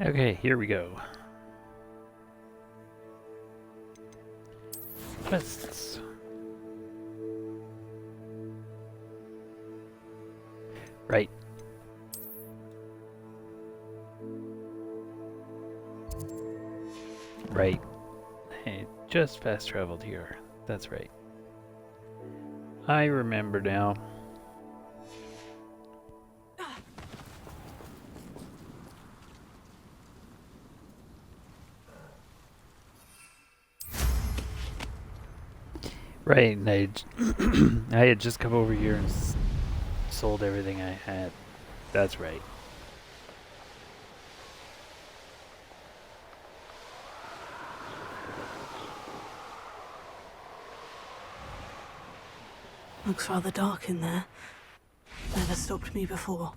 Okay, here we go. Quests. Right. Right. Hey, just fast traveled here. That's right. I remember now. Right, and I had just come over here and sold everything I had. That's right. Looks rather dark in there. Never stopped me before.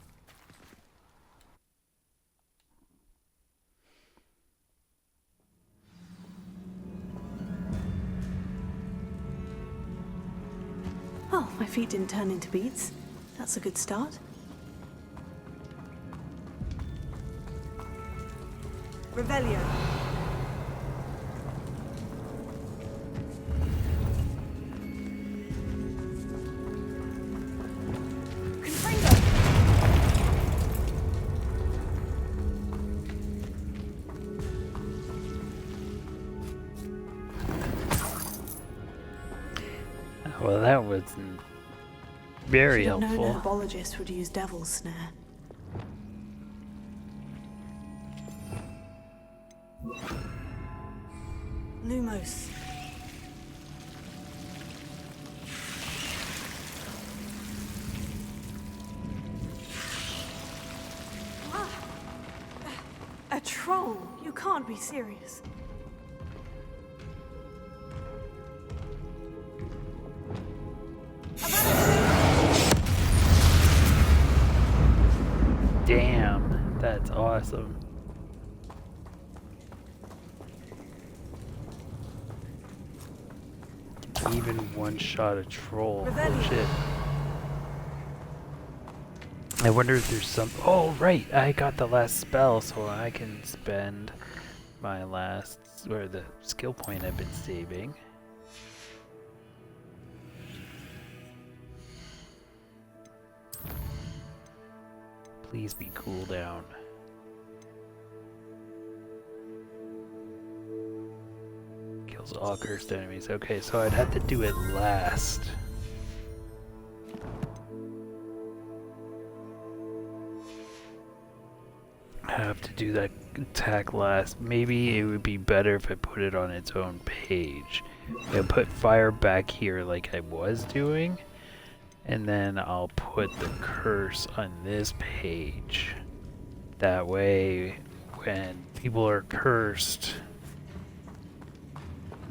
Oh, my feet didn't turn into beads. That's a good start. Revelio. Well, that was very helpful. No herbologist would use devil's snare. Lumos. A troll? You can't be serious. Damn, that's awesome. Even one shot a troll. Oh shit. I wonder if there's some. Oh, right! I got the last spell, so I can spend my last. Or the skill point I've been saving. Please be cooldown. Kills all cursed enemies. Okay, so I'd have to do it last. I have to do that attack last. Maybe it would be better if I put it on its own page. I'll put fire back here like I was doing. And then I'll put the curse on this page. That way, when people are cursed,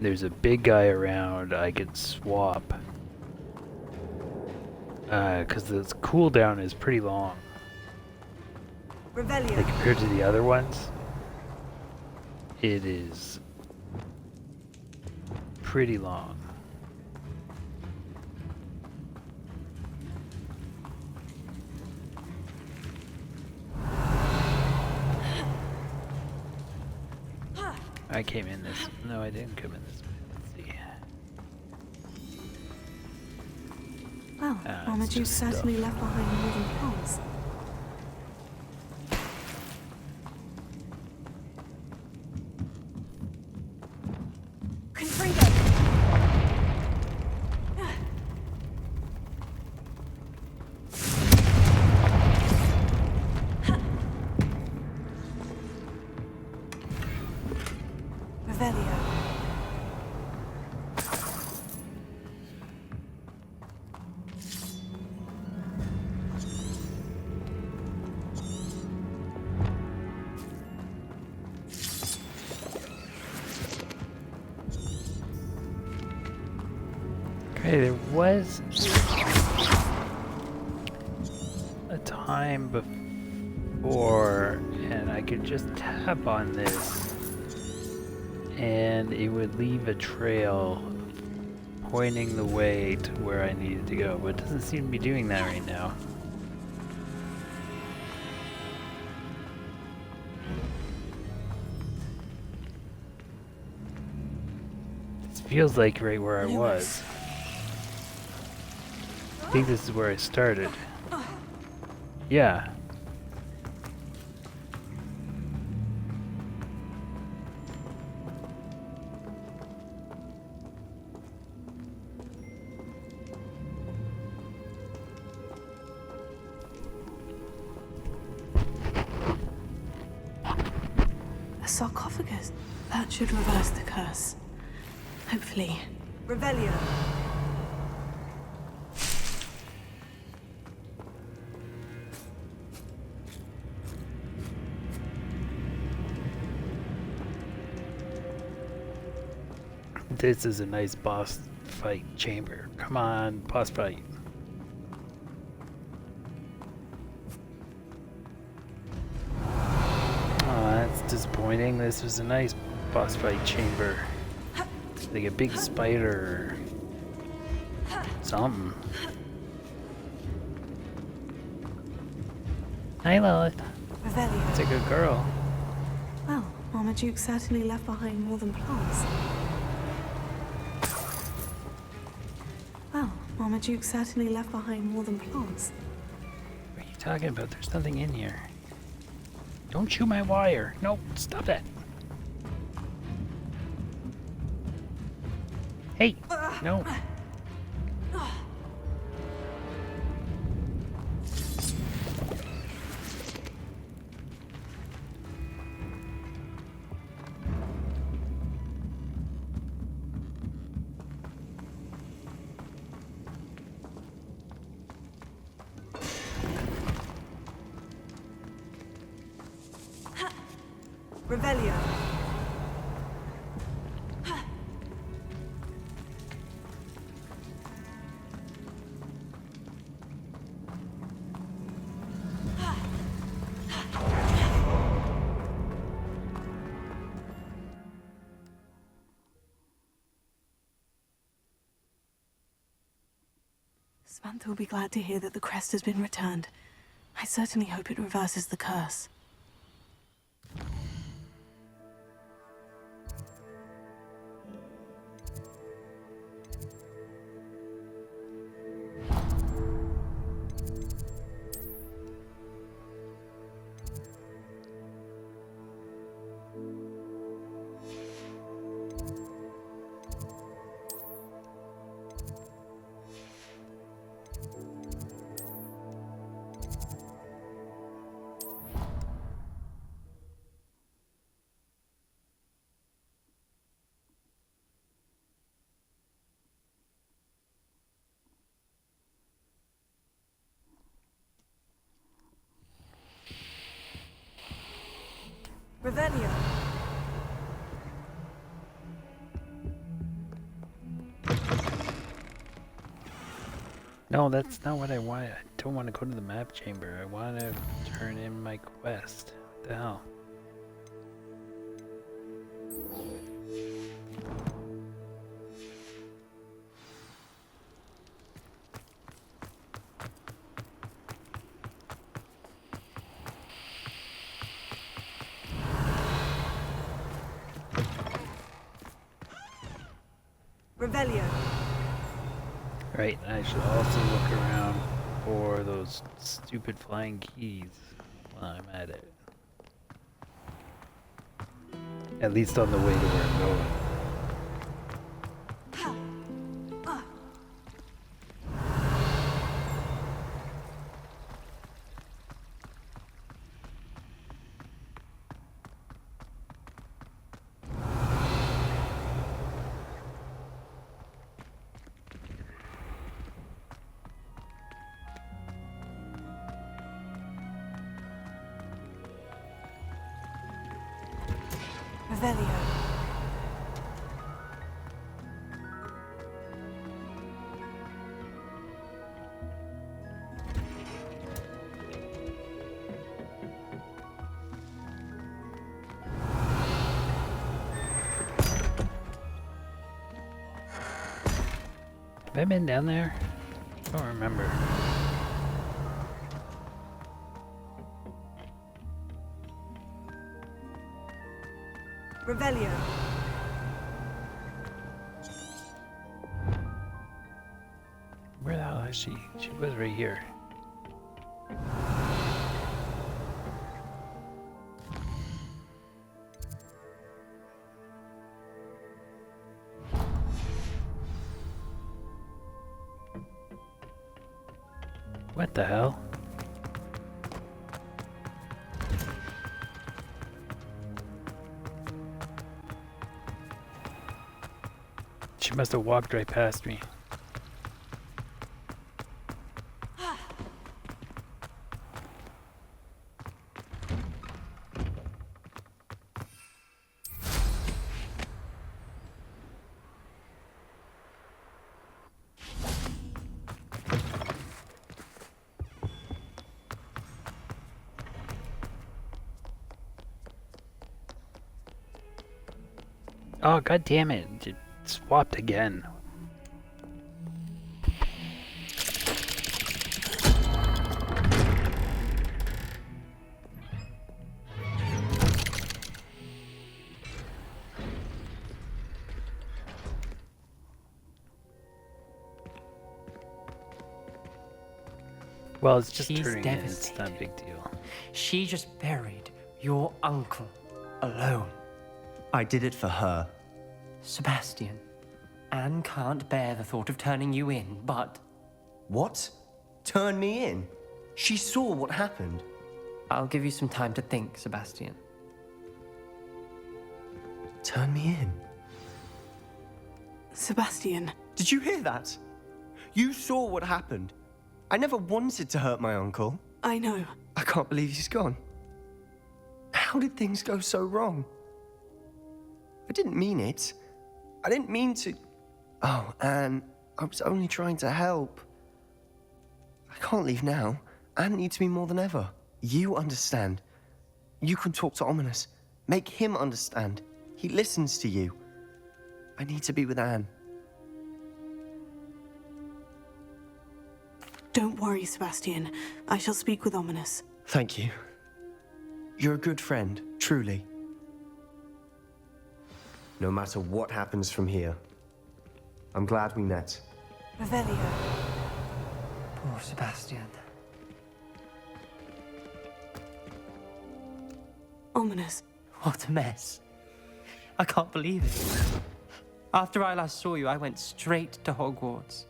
there's a big guy around, I can swap. Because the cooldown is pretty long. Revelio. Like compared to the other ones, it is pretty long. I came in this. No, I didn't come in this way. Let's see. Well, Amadeus certainly left behind more than plants. Okay, there was a time before, and I could just tap on this, and it would leave a trail pointing the way to where I needed to go, but it doesn't seem to be doing that right now. feels like right where I Lewis. was. I think this is where I started. Yeah. A sarcophagus. That should reverse the curse. Hopefully. Revelio. This is a nice boss fight chamber. Come on, boss fight. Oh, that's disappointing. This was a nice boss fight chamber. Like a big spider or something. Hi, Lilith. Revelio. It's a good girl. Well, Marmaduke certainly left behind more than plants. Well, Marmaduke certainly left behind more than plants. What are you talking about? There's nothing in here. Don't chew my wire. No, stop that. Hey, no. Revelio. Samantha will be glad to hear that the crest has been returned. I certainly hope it reverses the curse. Revelio. No, that's not what I want. I don't want to go to the map chamber. I want to turn in my quest. What the hell? Revelio. Right, I should also look around for those stupid flying keys while I'm at it. At least on the way to where I'm going. Revelio. Have I been down there? I don't remember. Revelio. was she? She was right here. What the hell? She must have walked right past me. Oh, god damn it. It swapped again. Well, it's just She's turning in. It's devastated. not a big deal. She just buried your uncle alone. I did it for her. Sebastian, Anne can't bear the thought of turning you in, but What? Turn me in? She saw what happened. I'll give you some time to think, Sebastian. Turn me in? Sebastian, Did you hear that? You saw what happened. I never wanted to hurt my uncle. I know. I can't believe he's gone. How did things go so wrong? I didn't mean it. I didn't mean to... Oh, Anne, I was only trying to help. I can't leave now. Anne needs me more than ever. You understand. You can talk to Ominous. Make him understand. He listens to you. I need to be with Anne. Don't worry, Sebastian. I shall speak with Ominous. Thank you. You're a good friend, truly. No matter what happens from here, I'm glad we met. Revelio. Poor Sebastian. Ominous. What a mess. I can't believe it. After I last saw you, I went straight to Hogwarts.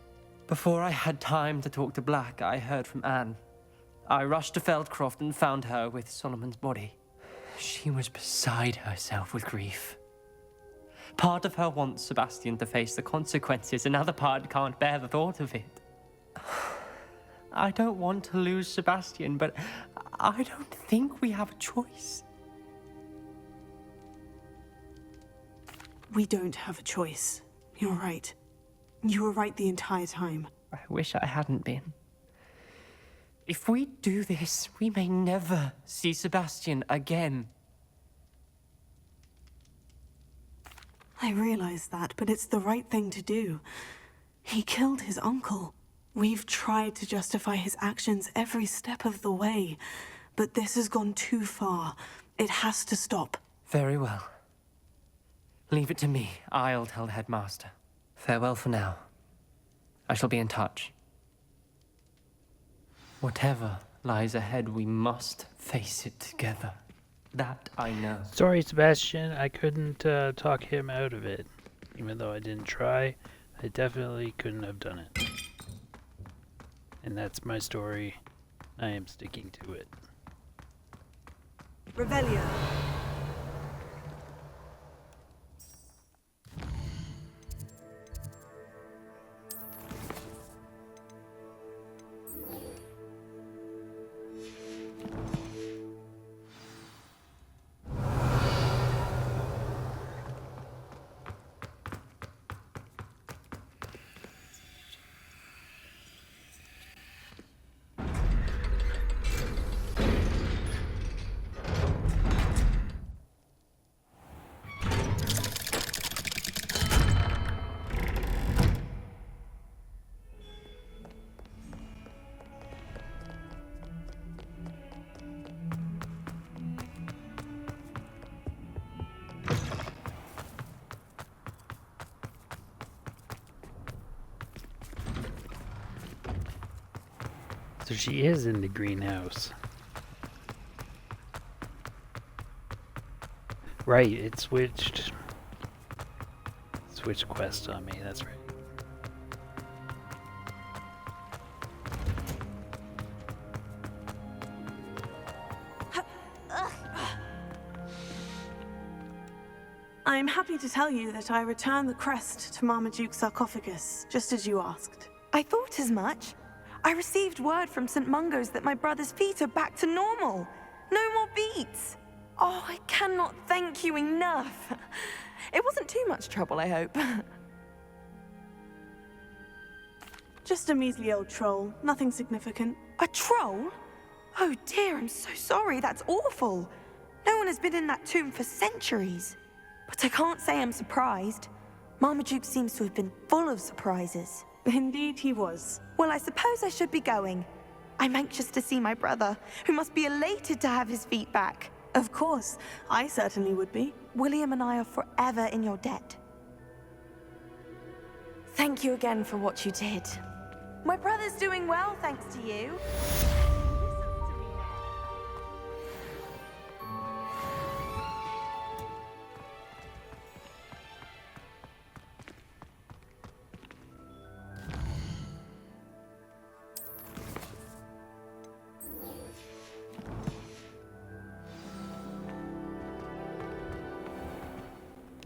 Before I had time to talk to Black, I heard from Anne. I rushed to Feldcroft and found her with Solomon's body. She was beside herself with grief. Part of her wants Sebastian to face the consequences, another part can't bear the thought of it. I don't want to lose Sebastian, but I don't think we have a choice. We don't have a choice. You're right. You were right the entire time. I wish I hadn't been. If we do this, we may never see Sebastian again. I realize that, but it's the right thing to do. He killed his uncle. We've tried to justify his actions every step of the way, but this has gone too far. It has to stop. Very well. Leave it to me. I'll tell the headmaster. Farewell for now. I shall be in touch. Whatever lies ahead, we must face it together. That I know. Sorry, Sebastian. I couldn't talk him out of it. Even though I didn't try, I definitely couldn't have done it. And that's my story. I am sticking to it. Revelio. she is in the greenhouse. Right, it switched quest on me, that's right. I'm happy to tell you that I returned the crest to Marmaduke's sarcophagus, just as you asked. I thought as much. I received word from St. Mungo's that my brother's feet are back to normal. No more beats. Oh, I cannot thank you enough. It wasn't too much trouble, I hope. Just a measly old troll, nothing significant. A troll? Oh dear, I'm so sorry. That's awful. No one has been in that tomb for centuries. But I can't say I'm surprised. Marmaduke seems to have been full of surprises. Indeed he was. Well, I suppose I should be going. I'm anxious to see my brother, who must be elated to have his feet back. Of course, I certainly would be. William and I are forever in your debt. Thank you again for what you did. My brother's doing well, thanks to you.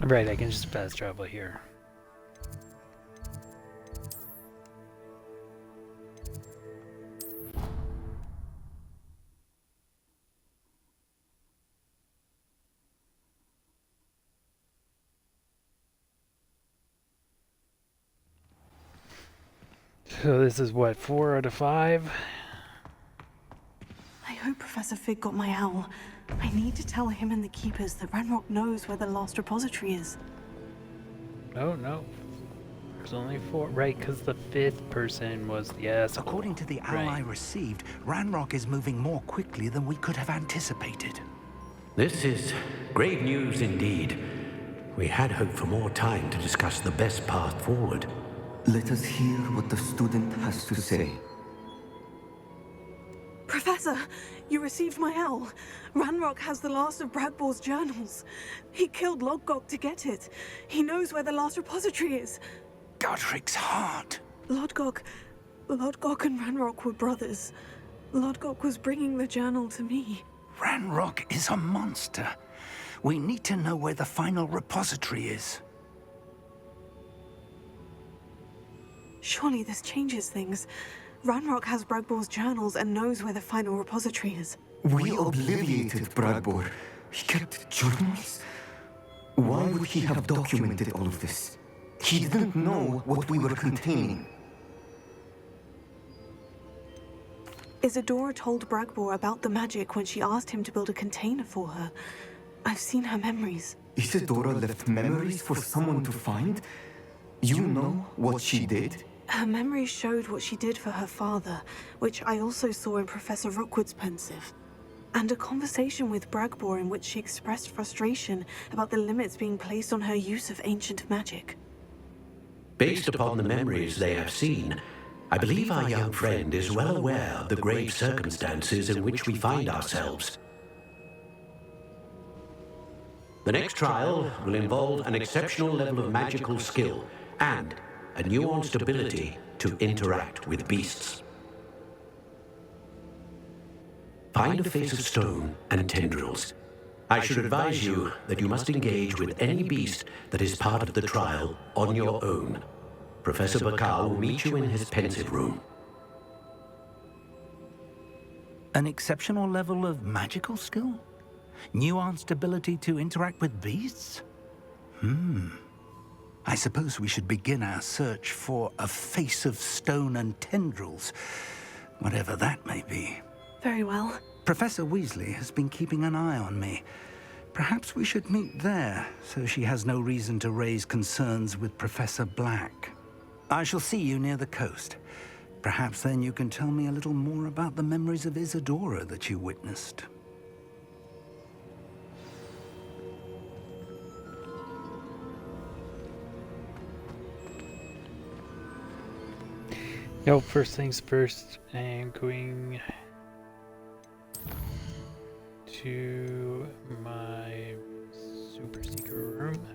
Right, I can just fast travel here. So this is what, 4 out of 5? I hope Professor Fig got my owl. I need to tell him and the Keepers that Ranrock knows where the last repository is. Oh, no. There's only 4. Right, because the 5th person was the asshole. According to the owl I received, Ranrock is moving more quickly than we could have anticipated. This is grave news indeed. We had hoped for more time to discuss the best path forward. Let us hear what the student has to say. Professor, you received my owl. Ranrock has the last of Bragbor's journals. He killed Lodgok to get it. He knows where the last repository is. Godric's heart. Lodgok and Ranrock were brothers. Lodgok was bringing the journal to me. Ranrock is a monster. We need to know where the final repository is. Surely this changes things. Ranrock has Bragbor's journals and knows where the final repository is. We obliviated Bragbor. He kept journals? Why would he have documented all of this? He didn't know what we were containing. Isadora told Bragbor about the magic when she asked him to build a container for her. I've seen her memories. Isadora left memories for someone to find? You know what she did? Her memories showed what she did for her father, which I also saw in Professor Rookwood's pensive. And a conversation with Bragbor in which she expressed frustration about the limits being placed on her use of ancient magic. Based upon the memories they have seen, I believe our young friend is well aware of the grave circumstances in which we find ourselves. The next trial will involve an exceptional level of magical skill and a nuanced ability to interact with beasts. Find a face of stone and tendrils. I should advise you that you must engage with any beast that is part of the trial on your own. Professor Bakar will meet you in his pensive room. An exceptional level of magical skill? Nuanced ability to interact with beasts? I suppose we should begin our search for a face of stone and tendrils, whatever that may be. Very well. Professor Weasley has been keeping an eye on me. Perhaps we should meet there, so she has no reason to raise concerns with Professor Black. I shall see you near the coast. Perhaps then you can tell me a little more about the memories of Isadora that you witnessed. No, first things first, I'm going to my super secret room.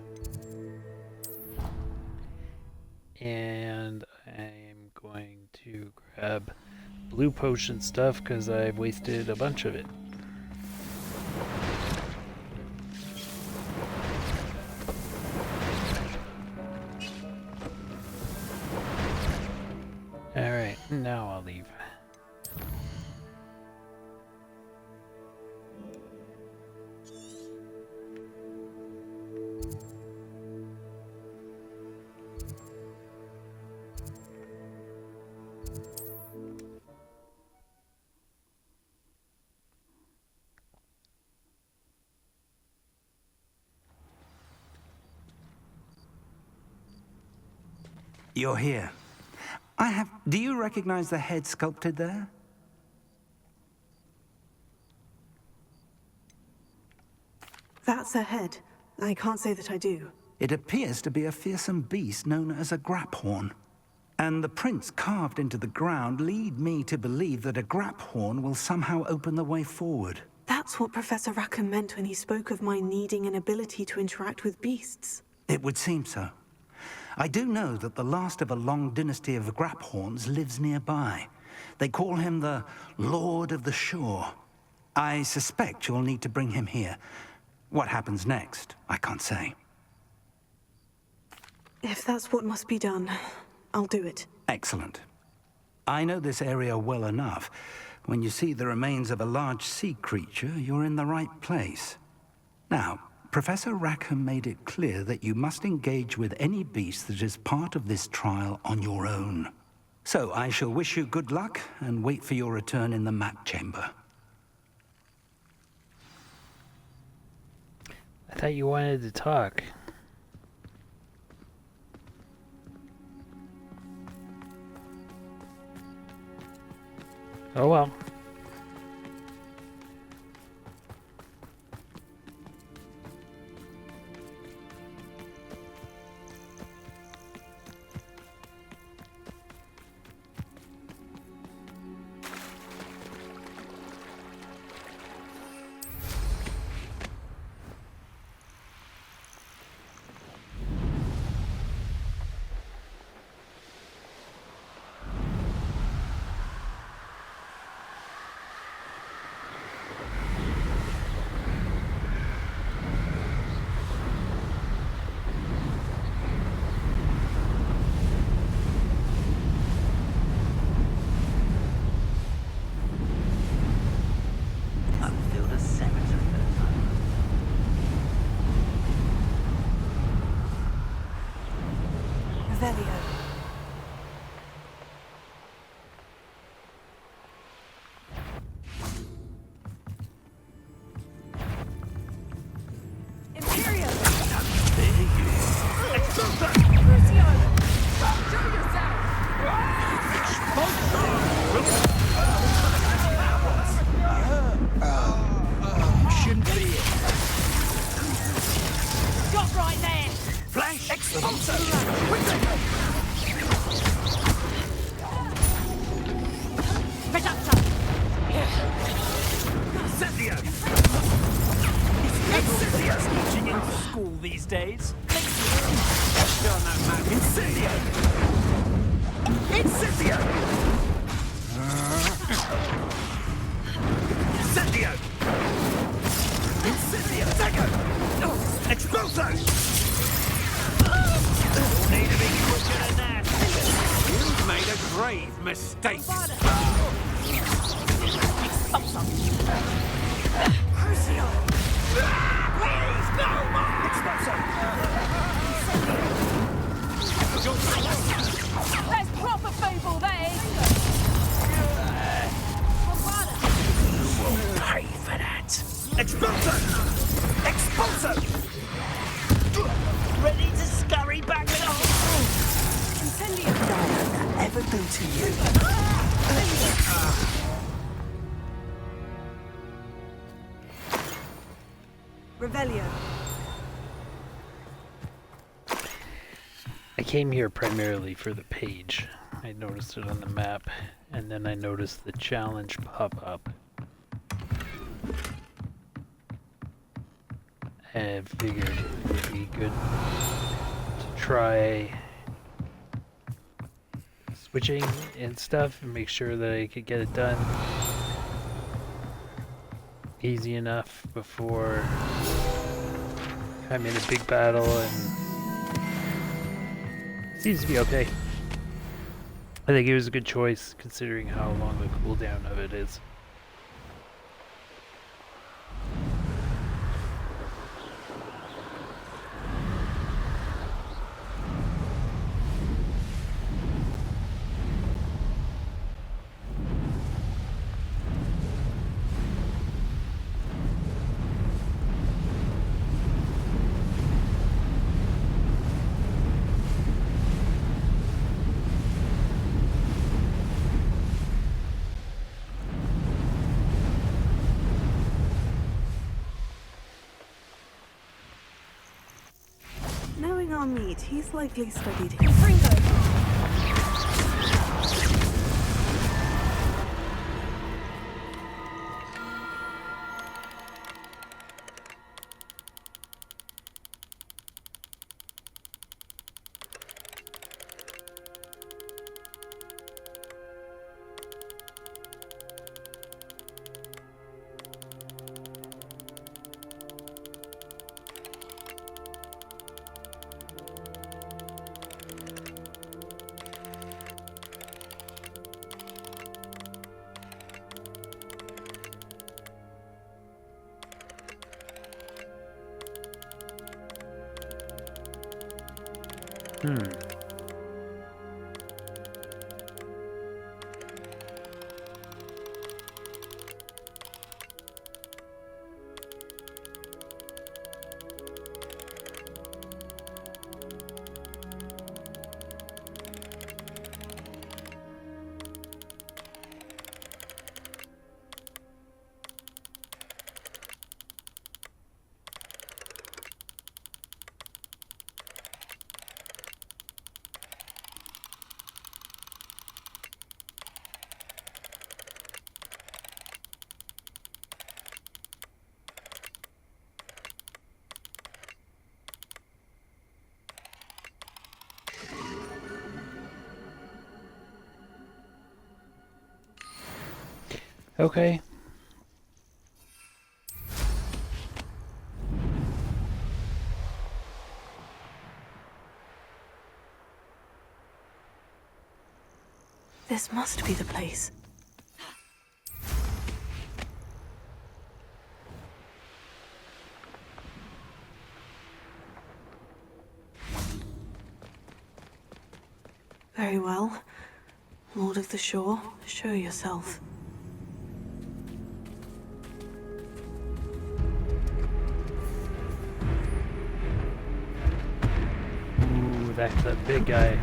And I'm going to grab blue potion stuff because I've wasted a bunch of it. Alright, now I'll leave. You're here. Do you recognize the head sculpted there? That's a head. I can't say that I do. It appears to be a fearsome beast known as a graphorn. And the prints carved into the ground lead me to believe that a graphorn will somehow open the way forward. That's what Professor Rackham meant when he spoke of my needing an ability to interact with beasts. It would seem so. I do know that the last of a long dynasty of graphorns lives nearby. They call him the Lord of the Shore. I suspect you'll need to bring him here. What happens next, I can't say. If that's what must be done, I'll do it. Excellent. I know this area well enough. When you see the remains of a large sea creature, you're in the right place. Now, Professor Rackham made it clear that you must engage with any beast that is part of this trial on your own. So I shall wish you good luck and wait for your return in the map chamber. I thought you wanted to talk. Oh well. Revelio. Imperial! Shouldn't be it. Got right there! Flash! Expulso! Reductor! Incendio! Incendio! Teaching in school these days. Sure, no matter. Incendio! Incendio! Incendio! Incendio! Dagger! Expulso! Need to be quicker than that. You've made a grave mistake. Crucio! Please, no more! Expulso! That's proper football, that is! We'll pay for that. Expulso! Expulso! Ready to scurry back at all? Incendio! Ever do to you? Revelio. I came here primarily for the page. I noticed it on the map, and then I noticed the challenge pop up. And figured it would be good to try switching and stuff and make sure that I could get it done easy enough before I'm in a big battle, and it seems to be okay. I think it was a good choice considering how long the cooldown of it is. Knowing our meat, he's likely studied Ringo. Okay. This must be the place. Very well. Lord of the Shore, show yourself. Ooh, that's a big guy.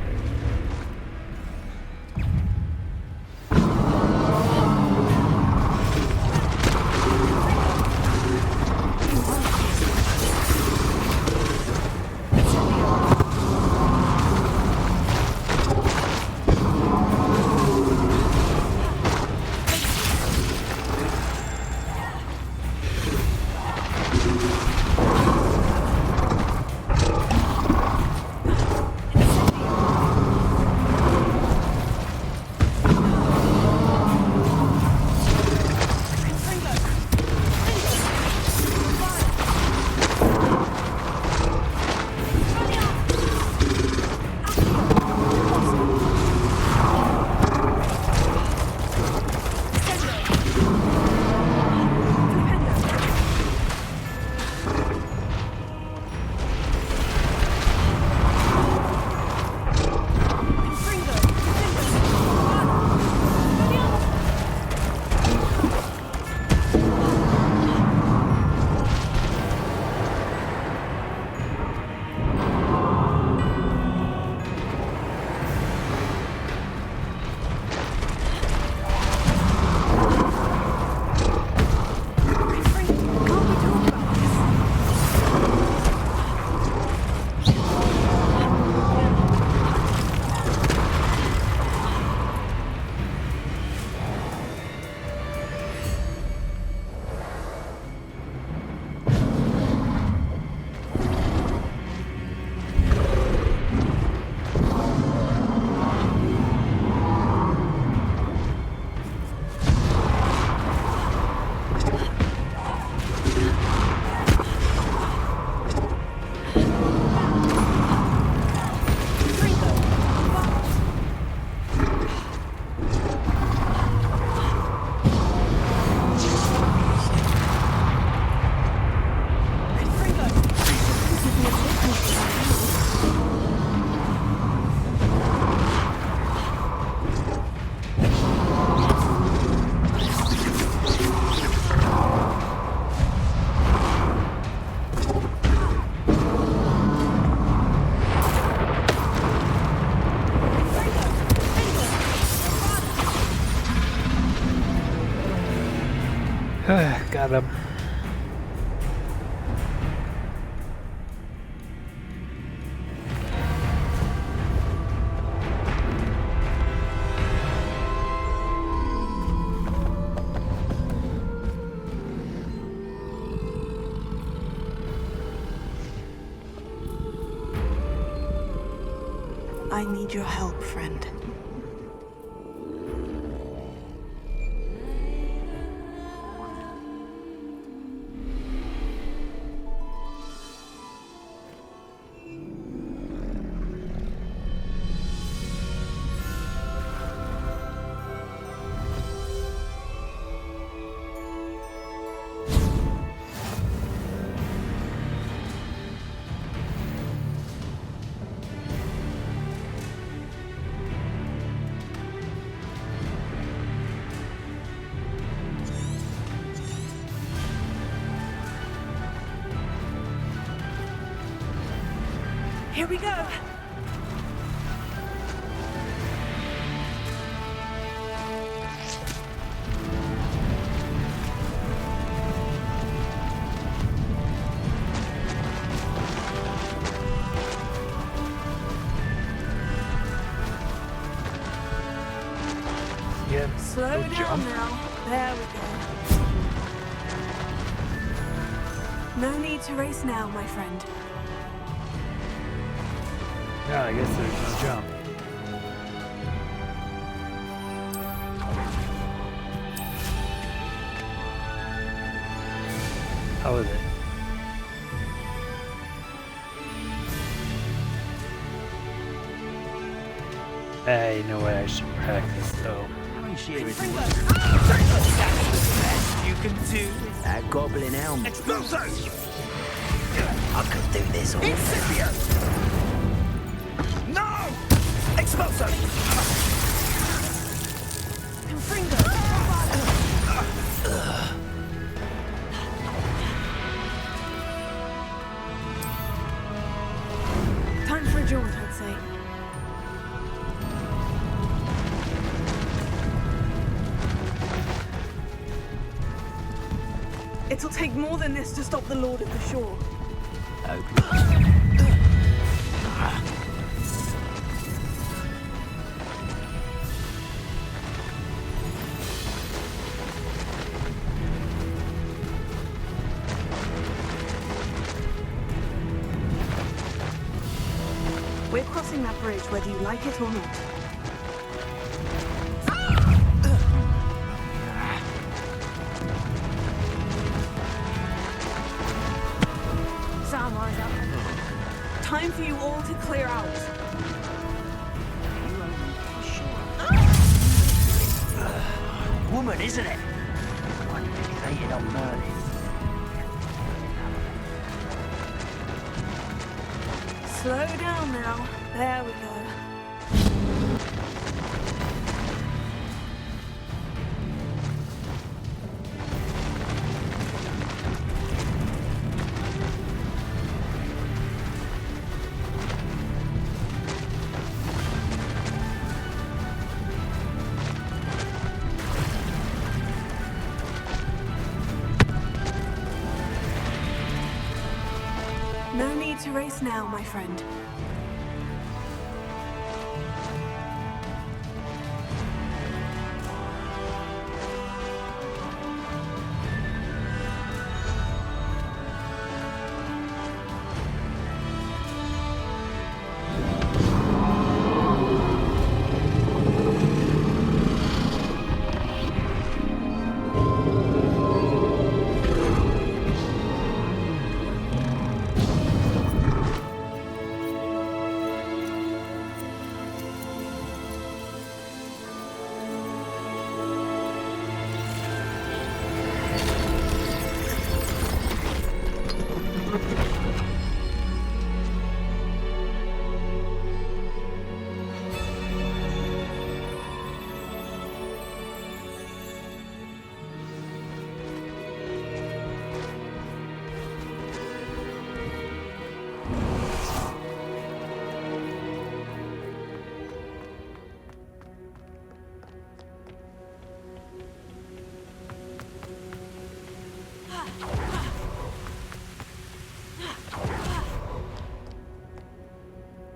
Got him. I need your help, friend. Here we go. Yeah. Slow No down jump. now. There we go. No need to race now, my friend. Yeah, I guess there's no jump. How is it? Hey, you know what? I should practice though. You can do that goblin helmet. Exploso! I could do this all day. No! Exploso! Time for a jaunt, I'd say. It'll take more than this to stop the Lord of the Shore. We're crossing that bridge whether you like it or not. Time for you all to clear out. Woman, isn't it? One fixated on Merlin. Slow down now. There we go. No need to race now, my friend.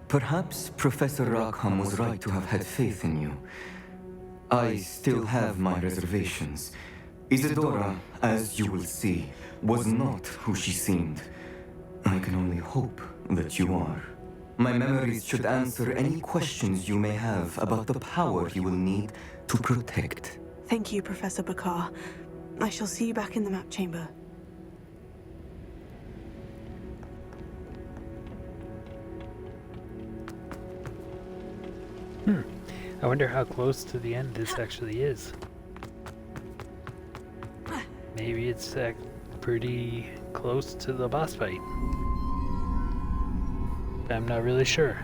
Perhaps Professor Rackham was right to have had faith in you. I still have my reservations. Isadora, as you will see, was not who she seemed. I can only hope that you are. My memories should answer any questions you may have about the power you will need to protect. Thank you, Professor Bakar. I shall see you back in the map chamber. I wonder how close to the end this actually is. Maybe it's pretty close to the boss fight. I'm not really sure.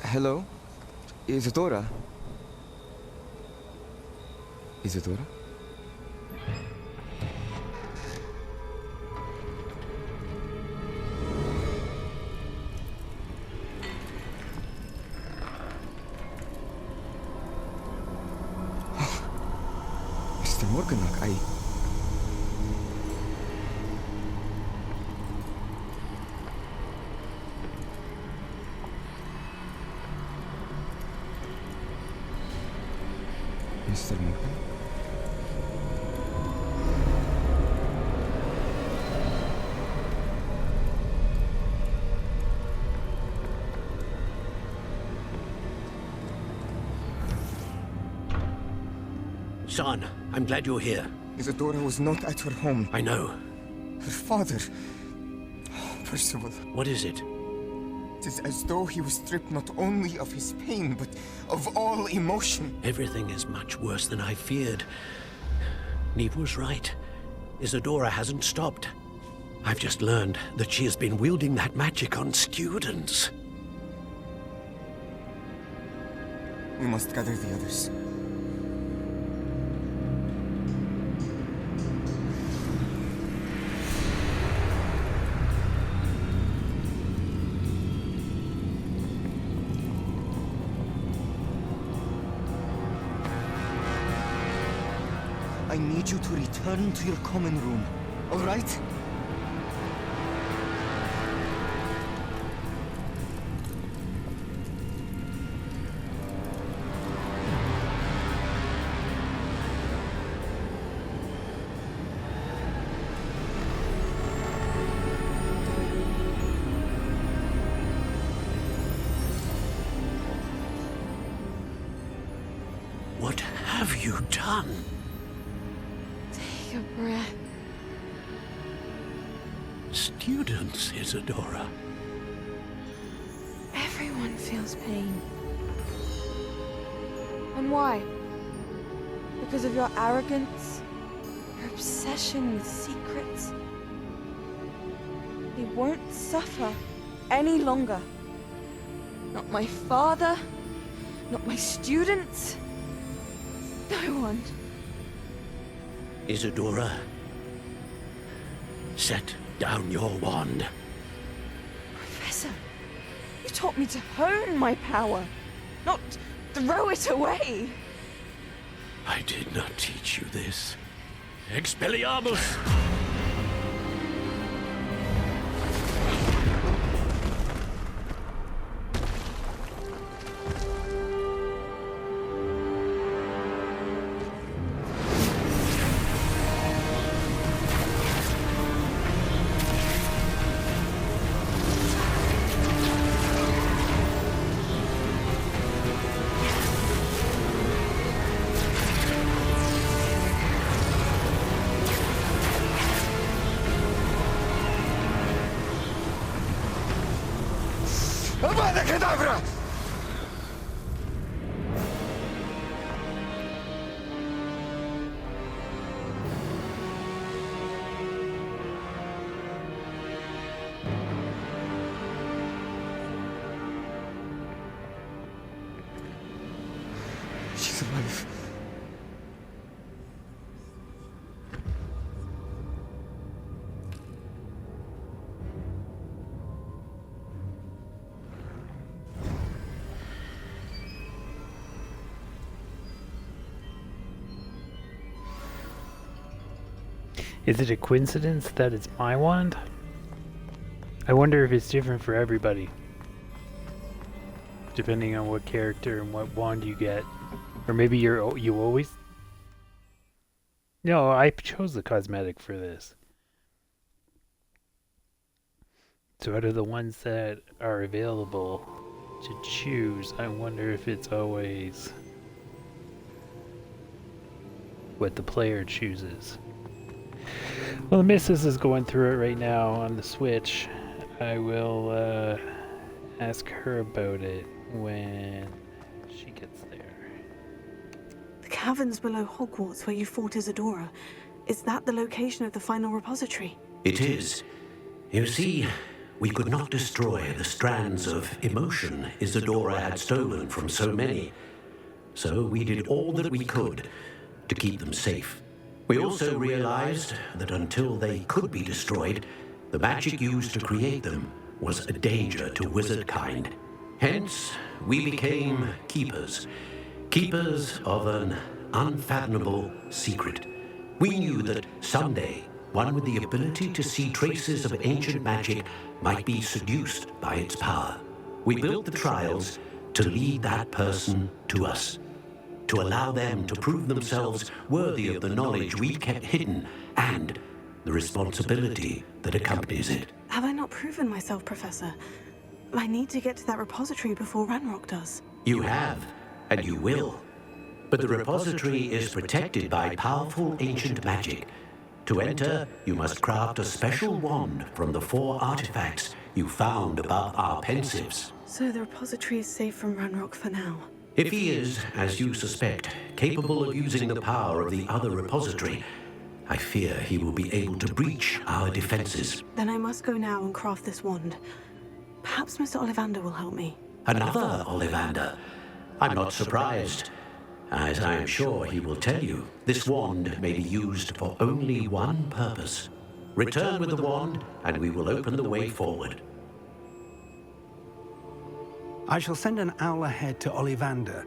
Hello? Isadora? Isadora? Mr. Morganach, Mr. Morgan? Son, I'm glad you're here. Isadora was not at her home. I know. Her father... Percival. What is it? It is as though he was stripped not only of his pain, but of all emotion. Everything is much worse than I feared. Neve was right. Isadora hasn't stopped. I've just learned that she has been wielding that magic on students. We must gather the others. I need you to return to your common room, all right? What have you done? Take a breath. Students, Isadora. Everyone feels pain. And why? Because of your arrogance? Your obsession with secrets? They won't suffer any longer. Not my father, not my students, no one. Isadora, set down your wand. Professor, you taught me to hone my power, not throw it away. I did not teach you this. Expelliarmus! Avada Kedavra! Is it a coincidence that it's my wand? I wonder if it's different for everybody. Depending on what character and what wand you get. Or maybe you always... No, I chose the cosmetic for this. So out of the ones that are available to choose, I wonder if it's always what the player chooses. Well, the missus is going through it right now on the Switch. I will ask her about it when she gets there. The caverns below Hogwarts where you fought Isadora. Is that the location of the final repository? It is. You see, we could not destroy the strands of emotion Isadora had stolen from so many. So we did all that we could to keep them safe. We also realized that until they could be destroyed, the magic used to create them was a danger to wizard kind. Hence, we became keepers. Keepers of an unfathomable secret. We knew that someday, one with the ability to see traces of ancient magic might be seduced by its power. We built the trials to lead that person to us, to allow them to prove themselves worthy of the knowledge we kept hidden and the responsibility that accompanies it. Have I not proven myself, Professor? I need to get to that repository before Ranrock does. You have, and you will. But the repository is protected by powerful ancient magic. To enter, you must craft a special wand from the 4 artifacts you found above our pensives. So the repository is safe from Ranrock for now. If he is, as you suspect, capable of using the power of the other repository, I fear he will be able to breach our defenses. Then I must go now and craft this wand. Perhaps Mr. Ollivander will help me. Another Ollivander? I'm not surprised. As I am sure he will tell you, this wand may be used for only one purpose. Return with the wand, and we will open the way forward. I shall send an owl ahead to Ollivander.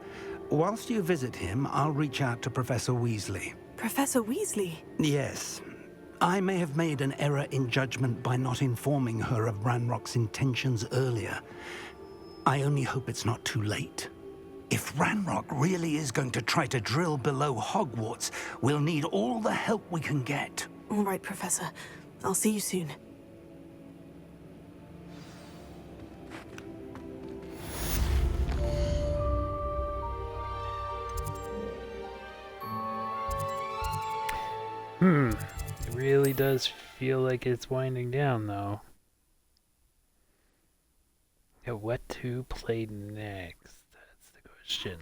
Whilst you visit him, I'll reach out to Professor Weasley. Professor Weasley? Yes. I may have made an error in judgment by not informing her of Ranrock's intentions earlier. I only hope it's not too late. If Ranrock really is going to try to drill below Hogwarts, we'll need all the help we can get. All right, Professor. I'll see you soon. It really does feel like it's winding down, though. Yeah, what to play next? That's the question.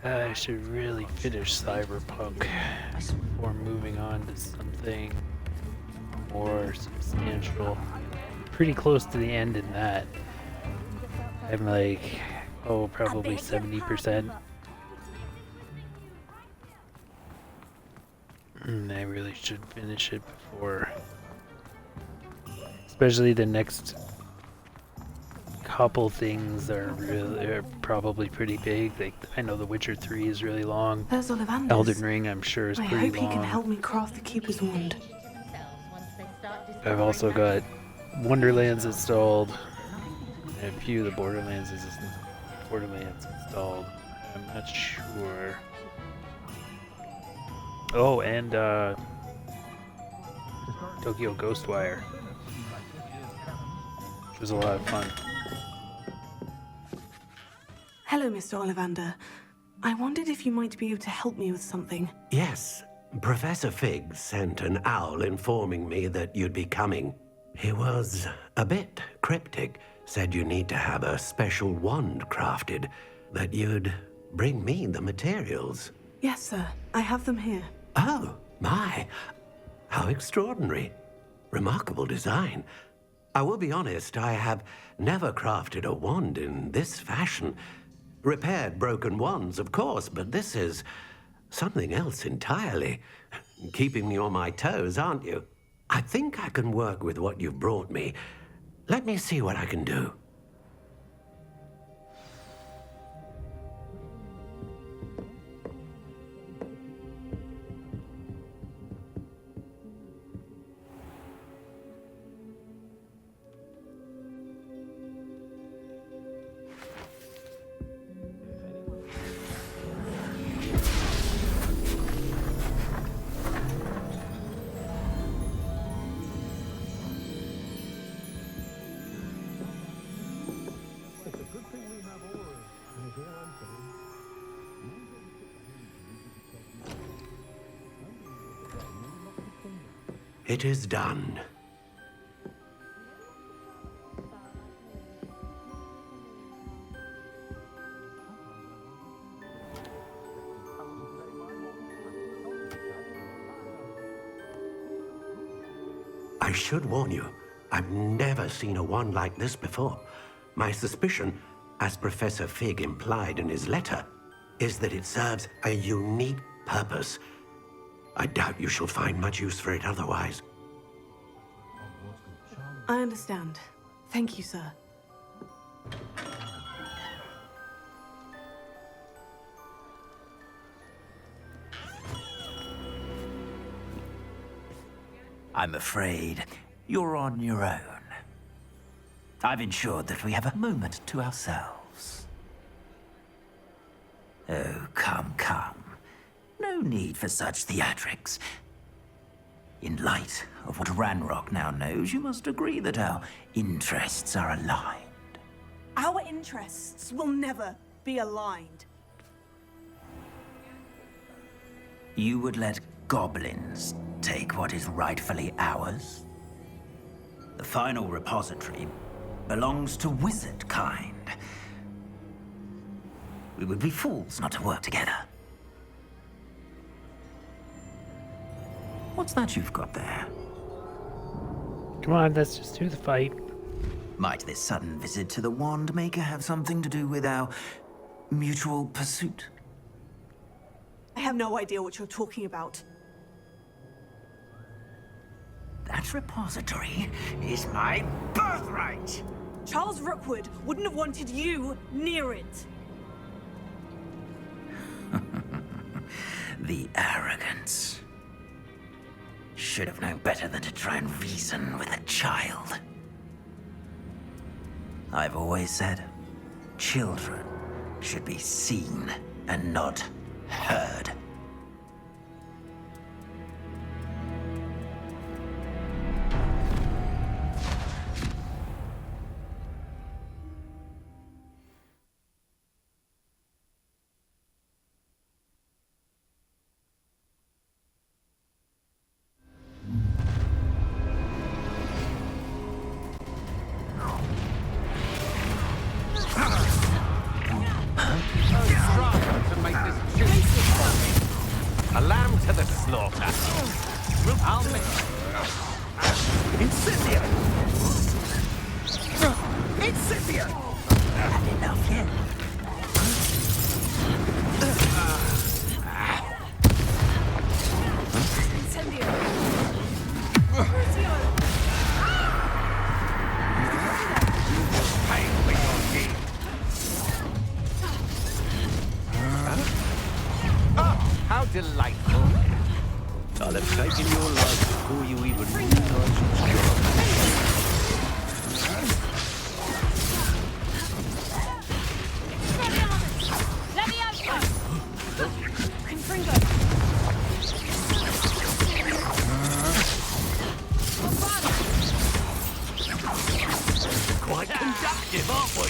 I should really finish Cyberpunk before moving on to something more substantial. Pretty close to the end in that. I'm like, probably 70%. I really should finish it before. Especially the next couple things are probably pretty big. Like, I know The Witcher 3 is really long. There's Ollivander's. Elden Ring, I'm sure, is pretty long. I hope he can help me craft the Keeper's Wand. I've also got Wonderlands installed. And a few of the Borderlands installed. I'm not sure. Oh, and Tokyo Ghostwire, which was a lot of fun. Hello, Mr. Ollivander. I wondered if you might be able to help me with something. Yes, Professor Fig sent an owl informing me that you'd be coming. He was a bit cryptic, said you need to have a special wand crafted, that you'd bring me the materials. Yes, sir. I have them here. Oh, my. How extraordinary. Remarkable design. I will be honest, I have never crafted a wand in this fashion. Repaired broken wands, of course, but this is something else entirely. Keeping me on my toes, aren't you? I think I can work with what you've brought me. Let me see what I can do. It is done. I should warn you, I've never seen a wand like this before. My suspicion, as Professor Fig implied in his letter, is that it serves a unique purpose. I doubt you shall find much use for it otherwise. I understand. Thank you, sir. I'm afraid you're on your own. I've ensured that we have a moment to ourselves. Oh, come, come. No need for such theatrics. In light of what Ranrock now knows, you must agree that our interests are aligned. Our interests will never be aligned. You would let goblins take what is rightfully ours? The final repository belongs to wizard kind. We would be fools not to work together. What's that you've got there? Come on, let's just do the fight. Might this sudden visit to the Wand Maker have something to do with our mutual pursuit? I have no idea what you're talking about. That repository is my birthright! Charles Rookwood wouldn't have wanted you near it. The arrogance. Should have known better than to try and reason with a child. I've always said, children should be seen and not heard. A lamb to the slaughter. I'll make... Incipient! Incipient! Had enough yet? How delightful. I'll have taken your life before you even realize it's quite conductive, aren't we?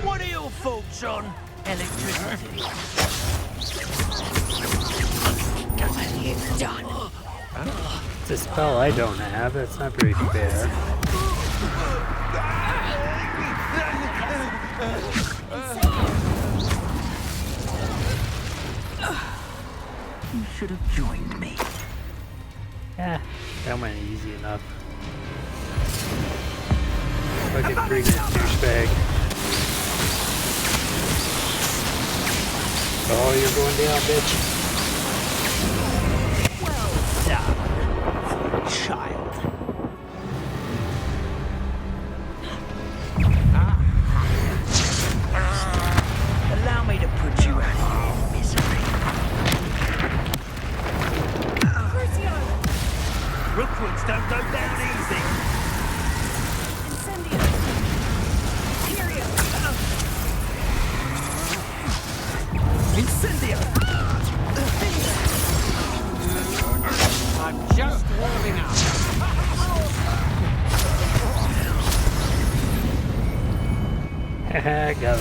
What are your thoughts on electricity? It's a spell I don't have. That's not very fair. You should have joined me. Yeah, that went easy enough. Fucking freaking douchebag. Oh, you're going down, bitch. Child. Allow me to put you out of your misery. Rookwoods don't go down easy. Got him.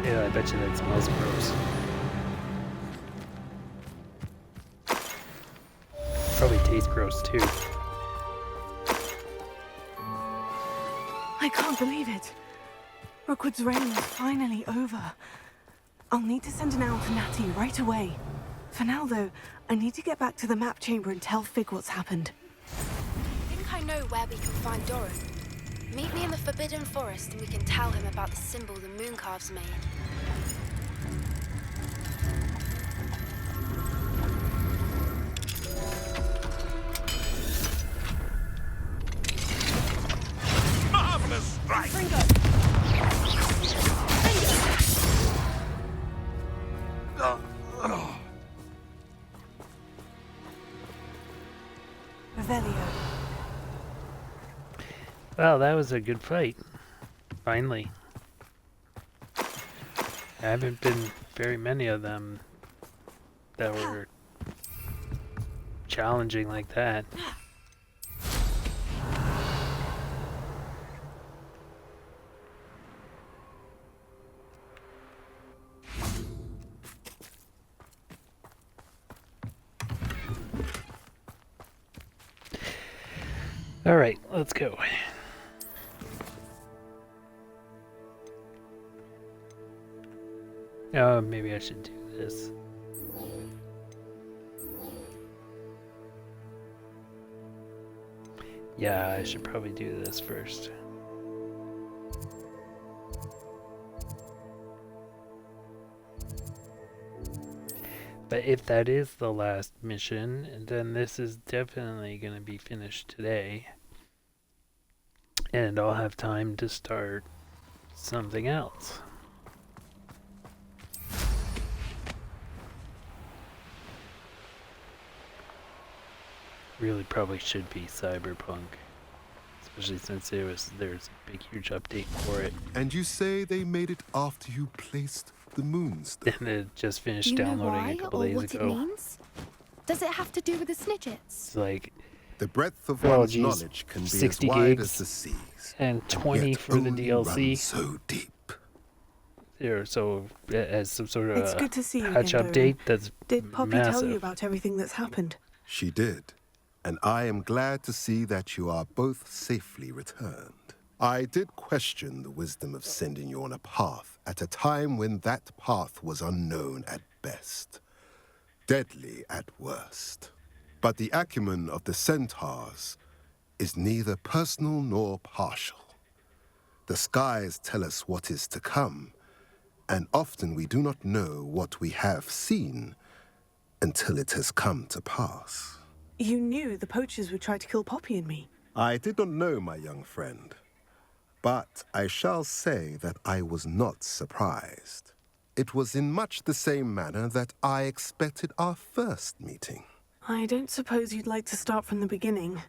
Yeah, I bet you that smells gross. Probably tastes gross too. I can't believe it. Rookwood's reign is finally over. I'll need to send an owl to Natty right away. For now, though, I need to get back to the map chamber and tell Fig what's happened. I think I know where we can find Doran. Meet me in the Forbidden Forest and we can tell him about the symbol the Mooncalves made. Marvelous strike! Revelio. Well, that was a good fight. Finally. There haven't been very many of them that were challenging like that. All right, let's go. Oh, maybe I should do this. Yeah, I should probably do this first. But if that is the last mission, then this is definitely going to be finished today. And I'll have time to start something else. Really probably should be Cyberpunk. Especially since there's a big huge update for it. And you say they made it after you placed the moonstone? And it just finished downloading a couple days ago. It means? Does it have to do with the Snidgets? It's like the breadth of one's knowledge can be 60 as wide gigs as the seas, and 20 for the DLC. So deep. There, so as some sort of It's good to see you patch again, update Doran. that's Did Poppy massive. tell you about everything that's happened? She did, and I am glad to see that you are both safely returned. I did question the wisdom of sending you on a path at a time when that path was unknown at best, deadly at worst. But the acumen of the centaurs is neither personal nor partial. The skies tell us what is to come, and often we do not know what we have seen until it has come to pass. You knew the poachers would try to kill Poppy and me. I did not know, my young friend, but I shall say that I was not surprised. It was in much the same manner that I expected our first meeting. I don't suppose you'd like to start from the beginning.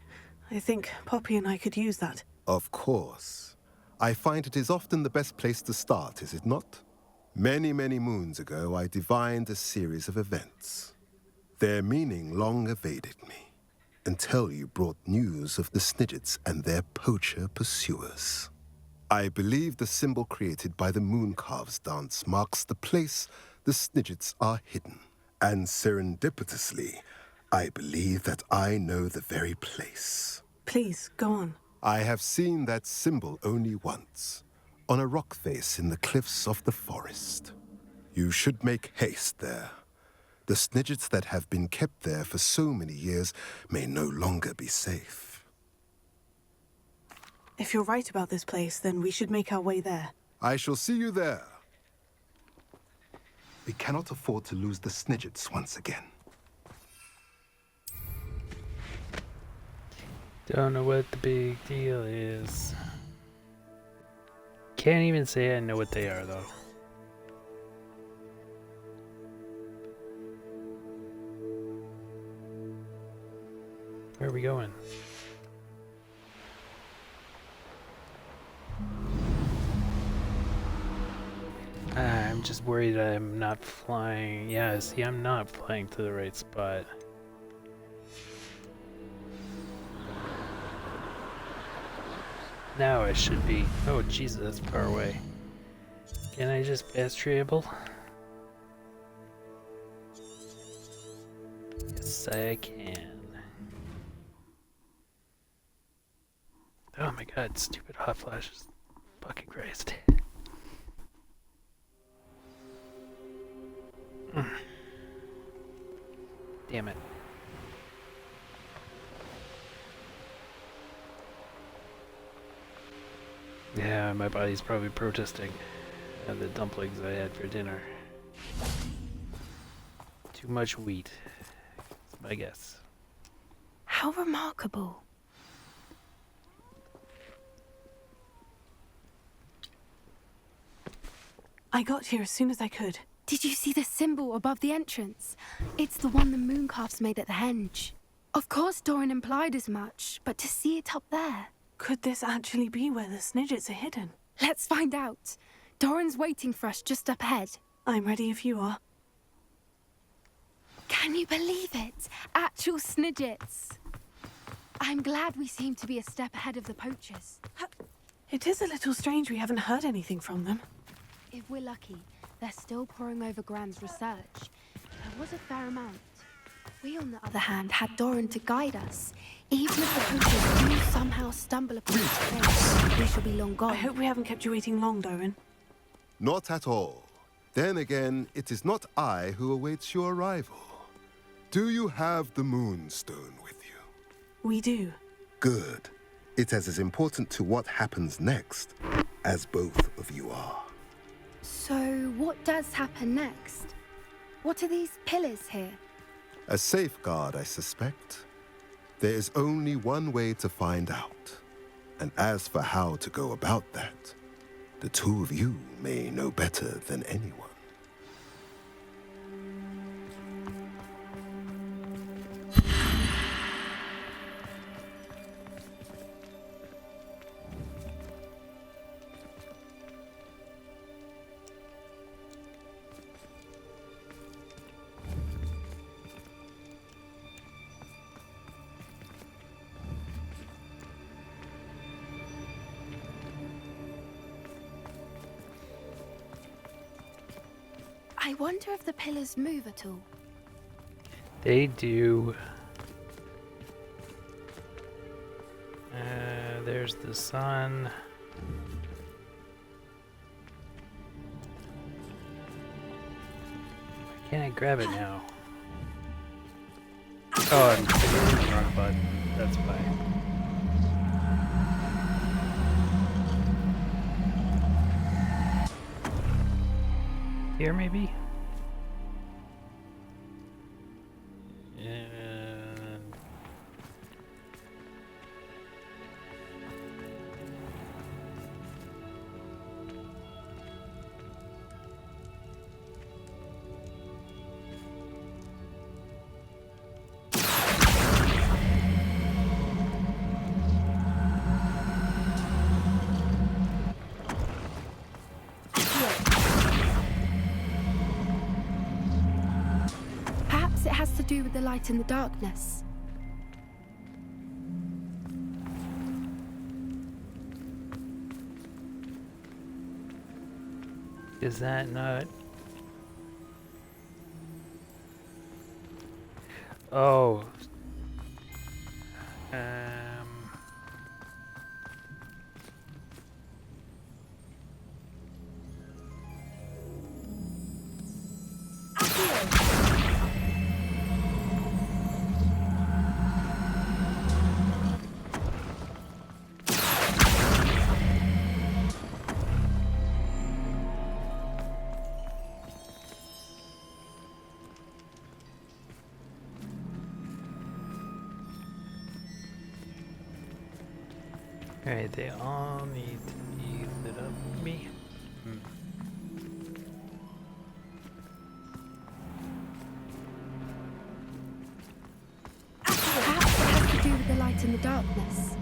I think Poppy and I could use that. Of course. I find it is often the best place to start, is it not? Many, many moons ago, I divined a series of events. Their meaning long evaded me, until you brought news of the Snidgets and their poacher pursuers. I believe the symbol created by the Mooncalves dance marks the place the Snidgets are hidden. And serendipitously, I believe that I know the very place. Please, go on. I have seen that symbol only once, on a rock face in the cliffs of the forest. You should make haste there. The Snidgets that have been kept there for so many years may no longer be safe. If you're right about this place, then we should make our way there. I shall see you there. We cannot afford to lose the Snidgets once again. Don't know what the big deal is. Can't even say I know what they are, though. Where are we going? Ah, I'm just worried I'm not flying. Yeah, see, I'm not flying to the right spot. Now I should be. Oh, Jesus, that's far away. Can I just fast travel? Yes, I can. Oh my god, stupid hot flashes. Fucking Christ. Damn it. Yeah, my body's probably protesting at the dumplings I had for dinner. Too much wheat, that's my guess. How remarkable. I got here as soon as I could. Did you see the symbol above the entrance? It's the one the mooncalves made at the henge. Of course Doran implied as much, but to see it up there... Could this actually be where the Snidgets are hidden? Let's find out. Doran's waiting for us just up ahead. I'm ready if you are. Can you believe it? Actual Snidgets. I'm glad we seem to be a step ahead of the poachers. It is a little strange we haven't heard anything from them. If we're lucky, they're still poring over Gran's research. There was a fair amount. We, on the other hand, had Doran to guide us. Even if the poachers do somehow stumble upon its place, we shall be long gone. I hope we haven't kept you waiting long, Doran. Not at all. Then again, it is not I who awaits your arrival. Do you have the Moonstone with you? We do. Good. It is as important to what happens next as both of you are. So, what does happen next? What are these pillars here? A safeguard, I suspect. There is only one way to find out. And as for how to go about that, the two of you may know better than anyone. I wonder if the pillars move at all. They do. There's the sun. Why can't I grab it now? Oh, I'm hitting the wrong button. That's why. Here, maybe? Perhaps it has to do with the light in the darkness. Is that not? Oh. Alright, they all need to be lit up with me. Perhaps it has to do with the light in the darkness.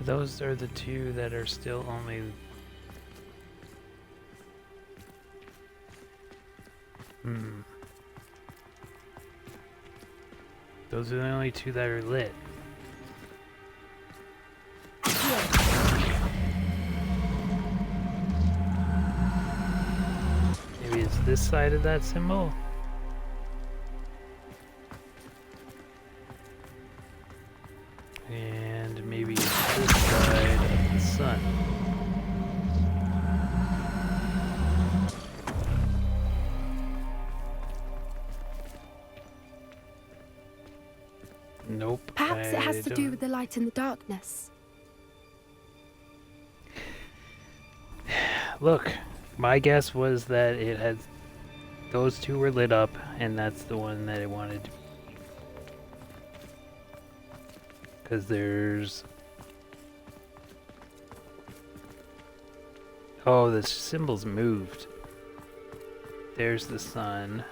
Those are the two that are still only... Those are the only two that are lit. Maybe it's this side of that symbol? And maybe it's this side of the sun. Nope. Perhaps it has to do with the light and the darkness. Look, my guess was that it had... Those two were lit up, and that's the one that I wanted to... Because there's... Oh, the symbol's moved. There's the sun.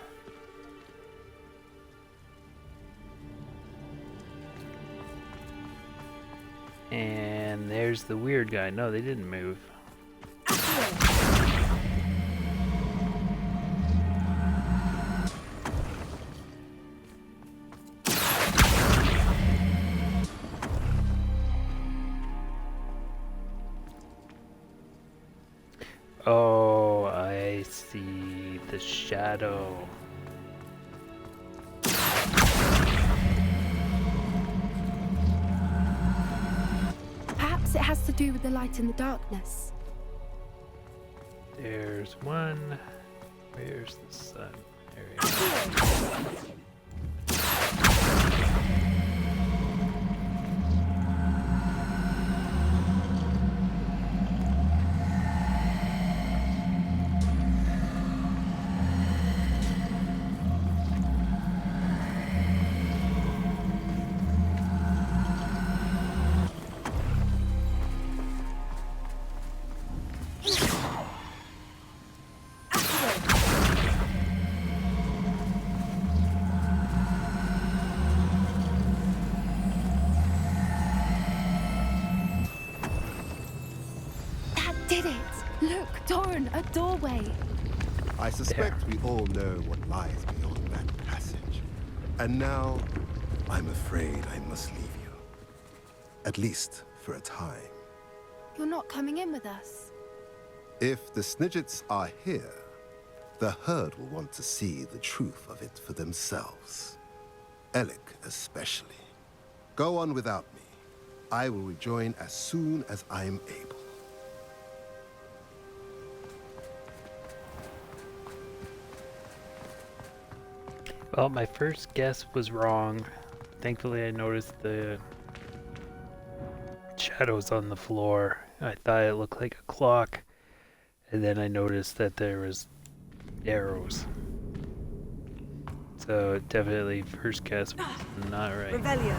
And there's the weird guy. No, they didn't move. Oh, I see the shadow. Perhaps it has to do with the light and the darkness. There's one. Where's the sun? There we go. A doorway. I suspect we all know what lies beyond that passage. And now, I'm afraid I must leave you. At least for a time. You're not coming in with us. If the Snidgets are here, the herd will want to see the truth of it for themselves. Alec especially. Go on without me. I will rejoin as soon as I am able. Well, my first guess was wrong. Thankfully, I noticed the shadows on the floor. I thought it looked like a clock, and then I noticed that there was arrows. So definitely, first guess was not right. Revelio.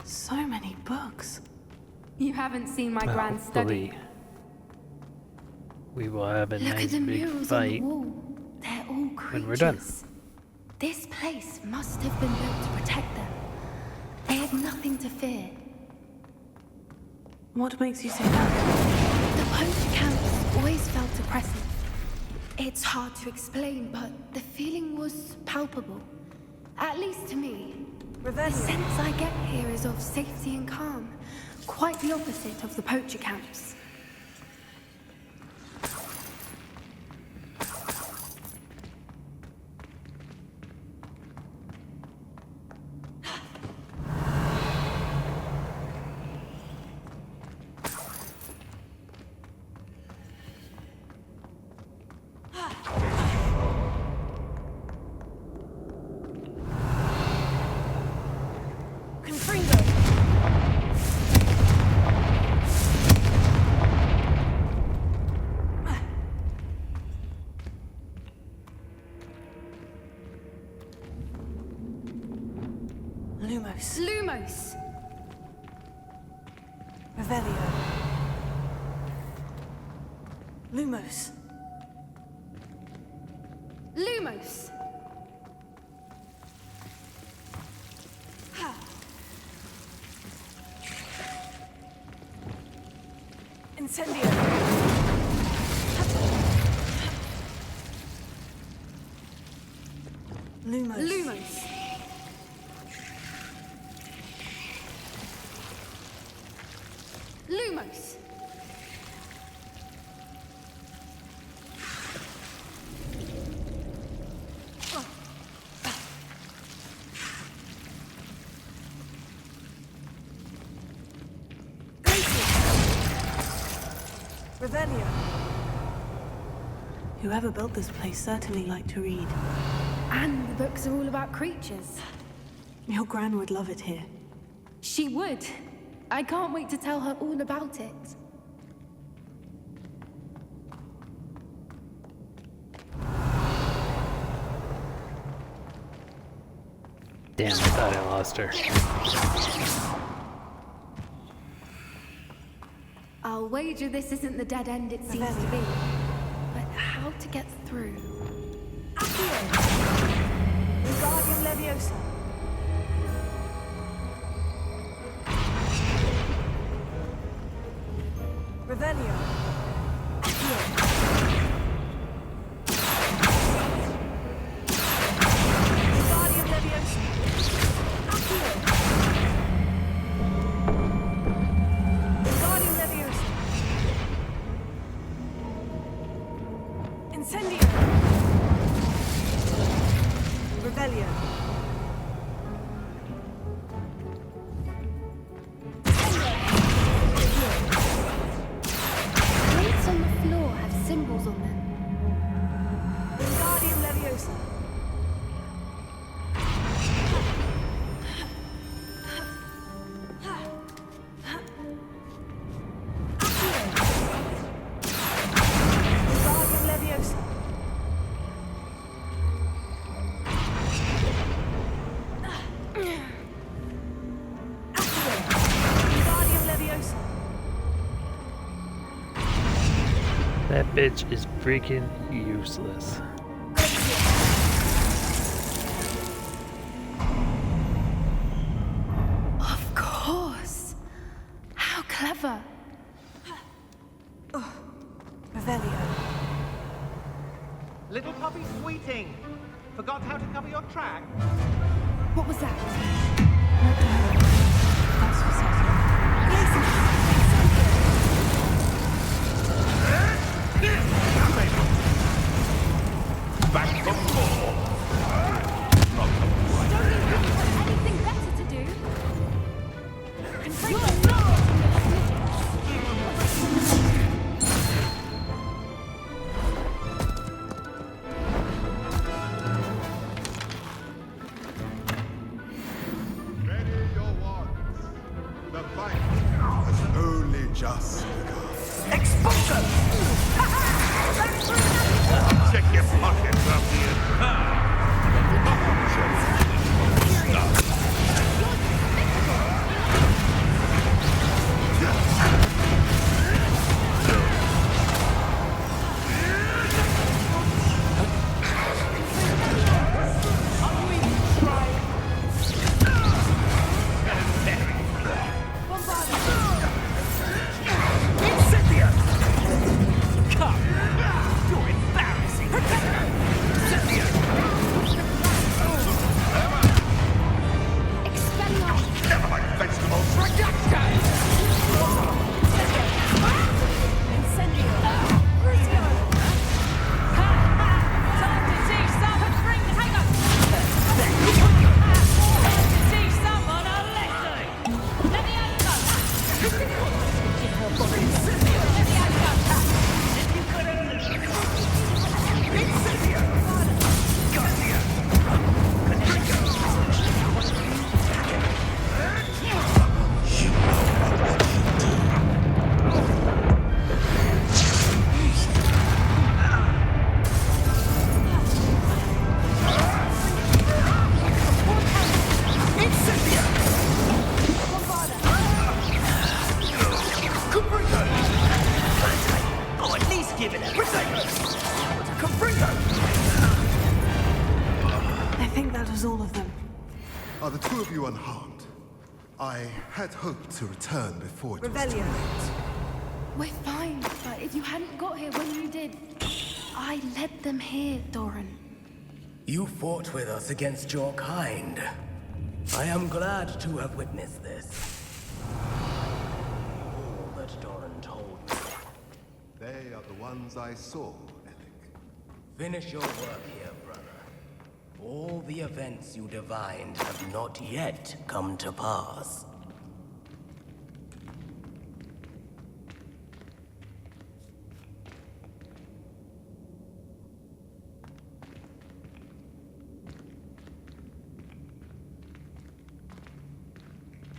So many books. You haven't seen my grand study. We will have a Look nice at the big murals fight on the wall. They're all creatures. when we're done. This place must have been built to protect them. They had nothing to fear. What makes you say that? The poacher camps always felt oppressive. It's hard to explain, but the feeling was palpable. At least to me. The sense I get here is of safety and calm. Quite the opposite of the poacher camps. Lumos! Revelio. Lumos. Lumos! Incendio! Lumos. Lumos! Lumos! Revelio! Whoever built this place certainly liked to read. And the books are all about creatures. Your Gran would love it here. She would. I can't wait to tell her all about it. Damn, I thought I lost her. I'll wager this isn't the dead end it seems to be. But how to get through? Wingardium Leviosa! Revelio! Wingardium Leviosa! Wingardium Leviosa! Incendio! Revelio! Plates on the floor have symbols on them. Wingardium Leviosa! Wingardium Leviosa! Wingardium Leviosa! That bitch is freaking useless. Of course. How clever. Revelio! Little puppy sweeting! Forgot how to cover your track? What was that? That's for certain. Back for more! Don't you have anything better to do? You're not Ready your wands. The fight has only just begun. Expulsion! Check your pockets up here. does all of them? Are the two of you unharmed? I had hoped to return before it was too Revelio. late. We're fine, but if you hadn't got here when you did, I led them here, Doran. You fought with us against your kind. I am glad to have witnessed this. All that Doran told me. They are the ones I saw, Alec. Finish your work here, brother. All the events you divined have not yet come to pass.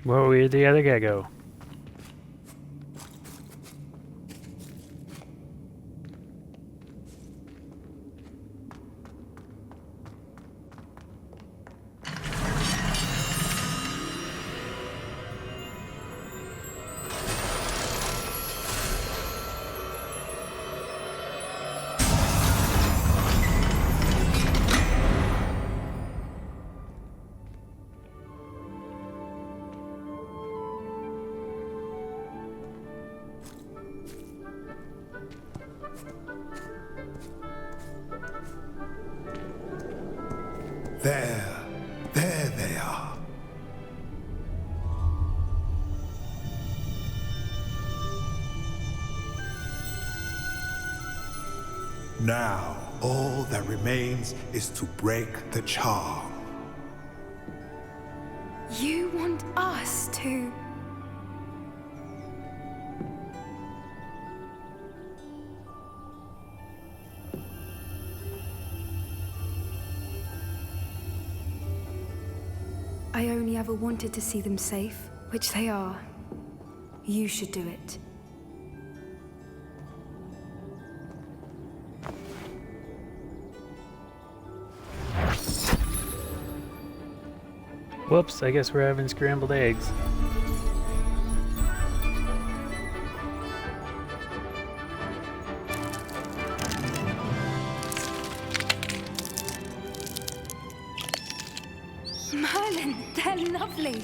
Well, where'd the other guy go? There they are. Now, all that remains is to break the charm. You want us to... I only ever wanted to see them safe, which they are. You should do it. Whoops, I guess we're having scrambled eggs. Merlin, they're lovely.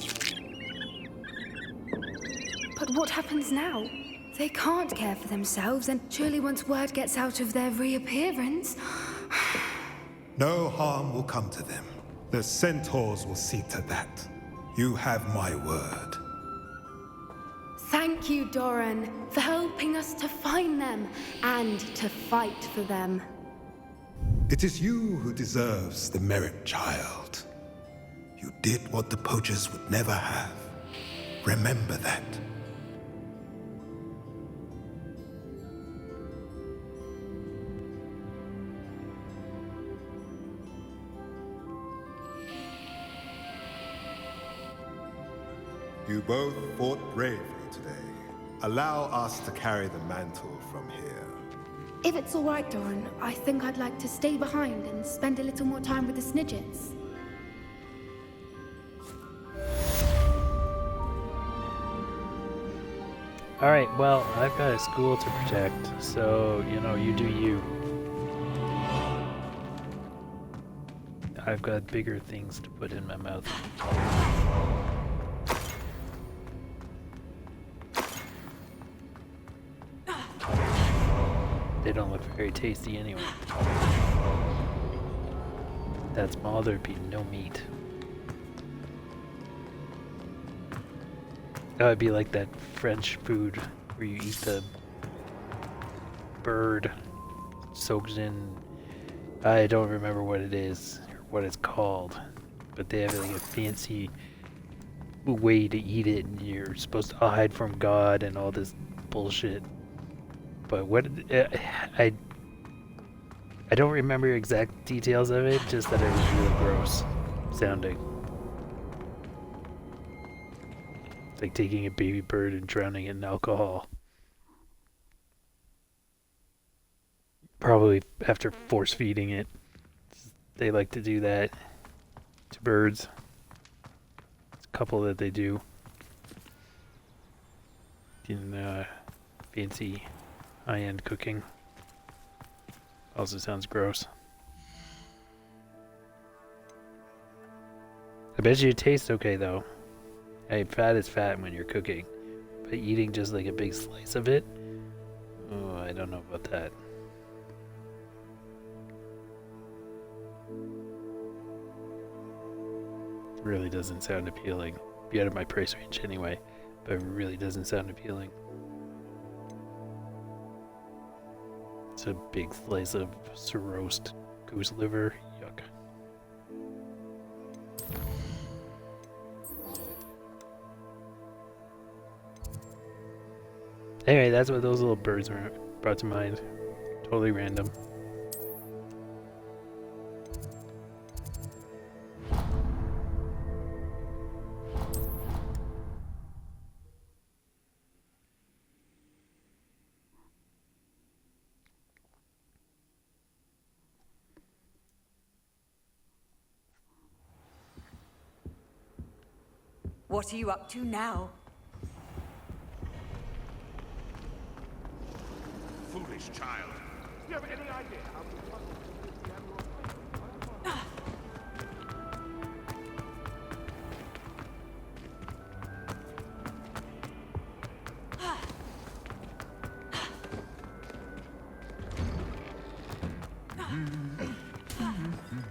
But what happens now? They can't care for themselves, and surely once word gets out of their reappearance... No harm will come to them. The centaurs will see to that. You have my word. Thank you, Doran, for helping us to find them and to fight for them. It is you who deserves the merit, child. You did what the poachers would never have. Remember that. You both fought bravely today. Allow us to carry the mantle from here. If it's all right, Doran, I think I'd like to stay behind and spend a little more time with the Snidgets. Alright, well, I've got a school to protect, so, you know, you do you. I've got bigger things to put in my mouth. They don't look very tasty anyway. That small, there'd be no meat. That would be like that French food where you eat the bird soaked in... I don't remember what it is, or what it's called. But they have like a fancy way to eat it, and you're supposed to hide from God and all this bullshit. But what... I don't remember exact details of it, just that it was really gross sounding. It's like taking a baby bird and drowning it in alcohol. Probably after force feeding it. They like to do that to birds. It's a couple that they do. In fancy high-end cooking. Also sounds gross. I bet you it tastes okay though. Hey, fat is fat when you're cooking, but eating just like a big slice of it, oh, I don't know about that. Really doesn't sound appealing. Be out of my price range anyway, but it really doesn't sound appealing. It's a big slice of roast goose liver. Yuck. Anyway, that's what those little birds were brought to mind. Totally random. What are you up to now? Foolish child. Do you have any idea how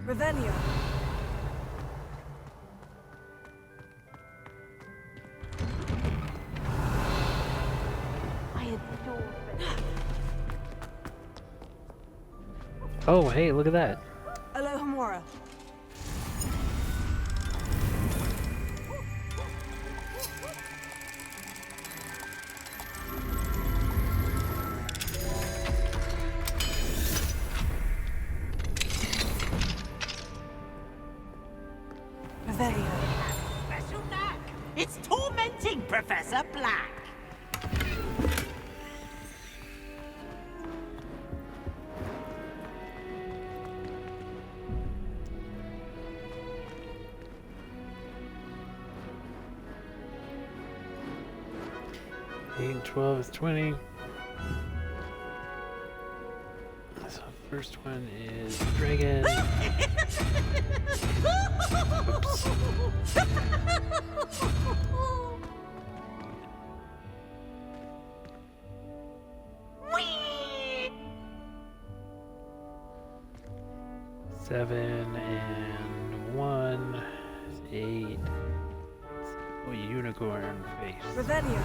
Revelio. Oh, hey, look at that. Alohomora. Revelio. Special knack. It's tormenting Professor Black. Eight, 12 is 20. So first one is dragon. Oops. Seven and 1 is 8. Oh, unicorn face. Revelio.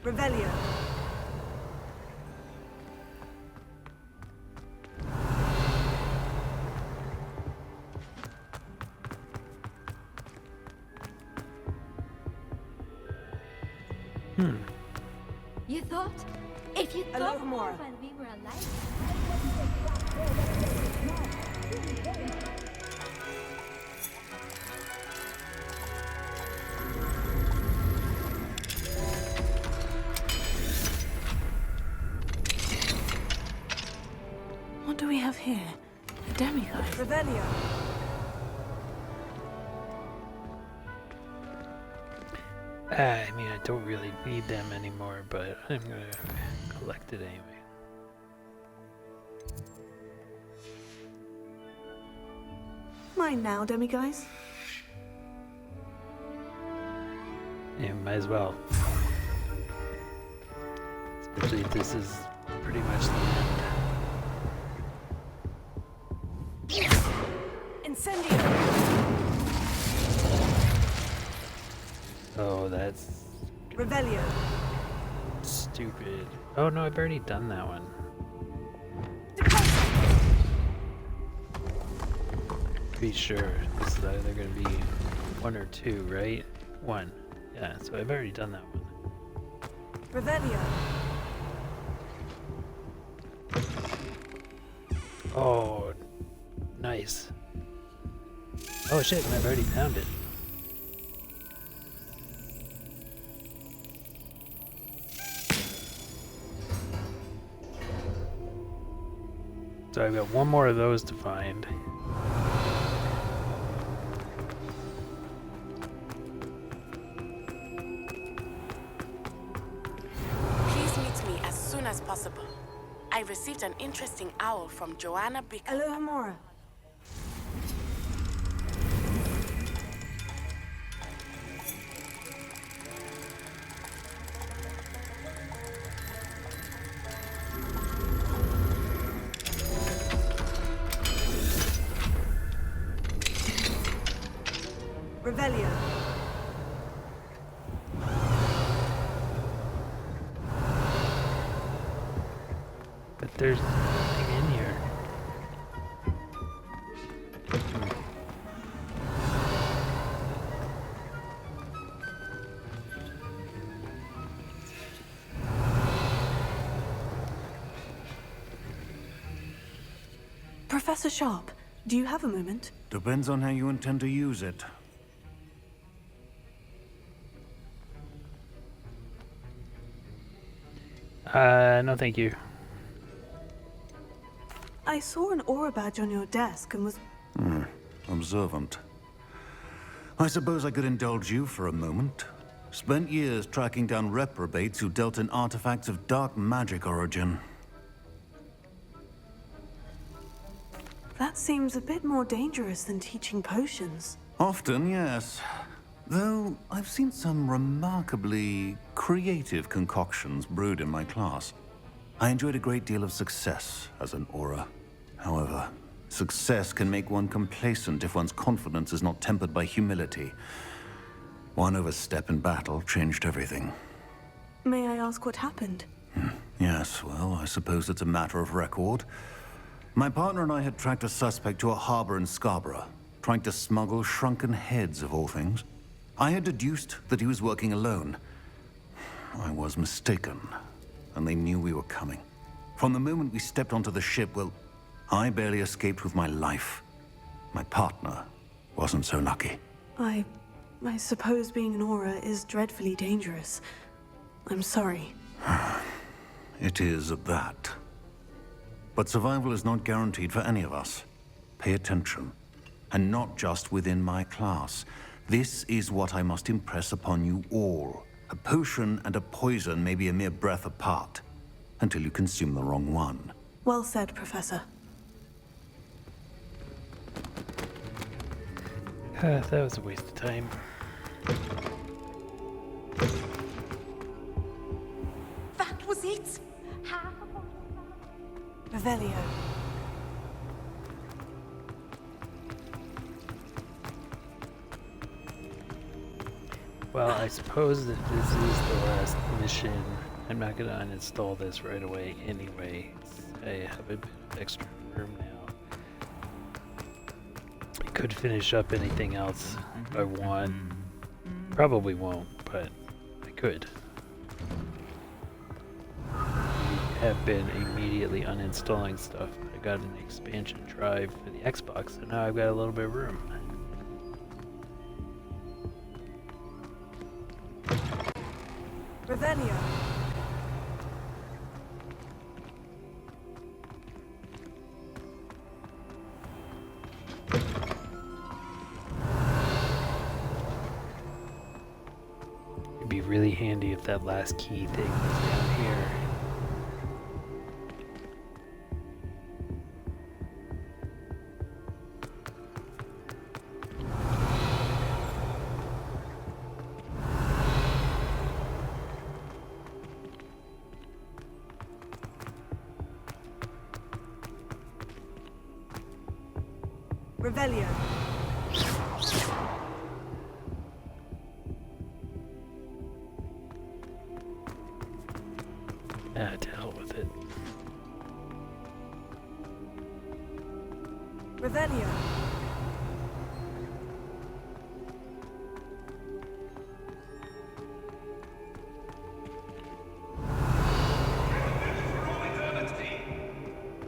Revelio. You thought? If you thought more Alohomora. when we were alive. What do we have here? A demigod. Revelio. I mean, I don't really need them anymore, but I'm gonna collect it anyway. Mine now, demiguys. Yeah, might as well. Especially if this is pretty much the end. Incendio. Oh, that's Revelio. stupid. Oh no, I've already done that one. Pretty sure this is either going to be 1 or 2, right? 1. Yeah, so I've already done that one. Revelio. Oh, nice. Oh shit, I've already found it. So I've got one more of those to find. Please meet me as soon as possible. I received an interesting owl from Joanna Bick. Hello, Hamora. Revelio. But there's nothing in here. Professor Sharp, do you have a moment? Depends on how you intend to use it. No thank you. I saw an aura badge on your desk and was... Observant. I suppose I could indulge you for a moment. Spent years tracking down reprobates who dealt in artifacts of dark magic origin. That seems a bit more dangerous than teaching potions. Often, yes. Though I've seen some remarkably creative concoctions brewed in my class. I enjoyed a great deal of success as an aura. However, success can make one complacent if one's confidence is not tempered by humility. One overstep in battle changed everything. May I ask what happened? Yes, well, I suppose it's a matter of record. My partner and I had tracked a suspect to a harbor in Scarborough, trying to smuggle shrunken heads of all things. I had deduced that he was working alone. I was mistaken, and they knew we were coming. From the moment we stepped onto the ship, well, I barely escaped with my life. My partner wasn't so lucky. I suppose being an aura is dreadfully dangerous. I'm sorry. It is at that. But survival is not guaranteed for any of us. Pay attention. And not just within my class. This is what I must impress upon you all. A potion and a poison may be a mere breath apart, until you consume the wrong one. Well said, Professor. That was a waste of time. That was it? Revelio. Well, I suppose that this is the last mission. I'm not gonna uninstall this right away anyway. I have a bit of extra room now. I could finish up anything else if I want. Probably won't, but I could. I have been immediately uninstalling stuff. I got an expansion drive for the Xbox, so now I've got a little bit of room. Revelio. It'd be really handy if that last key thing was down here. Revelio. Ah, to hell with it. Revelio.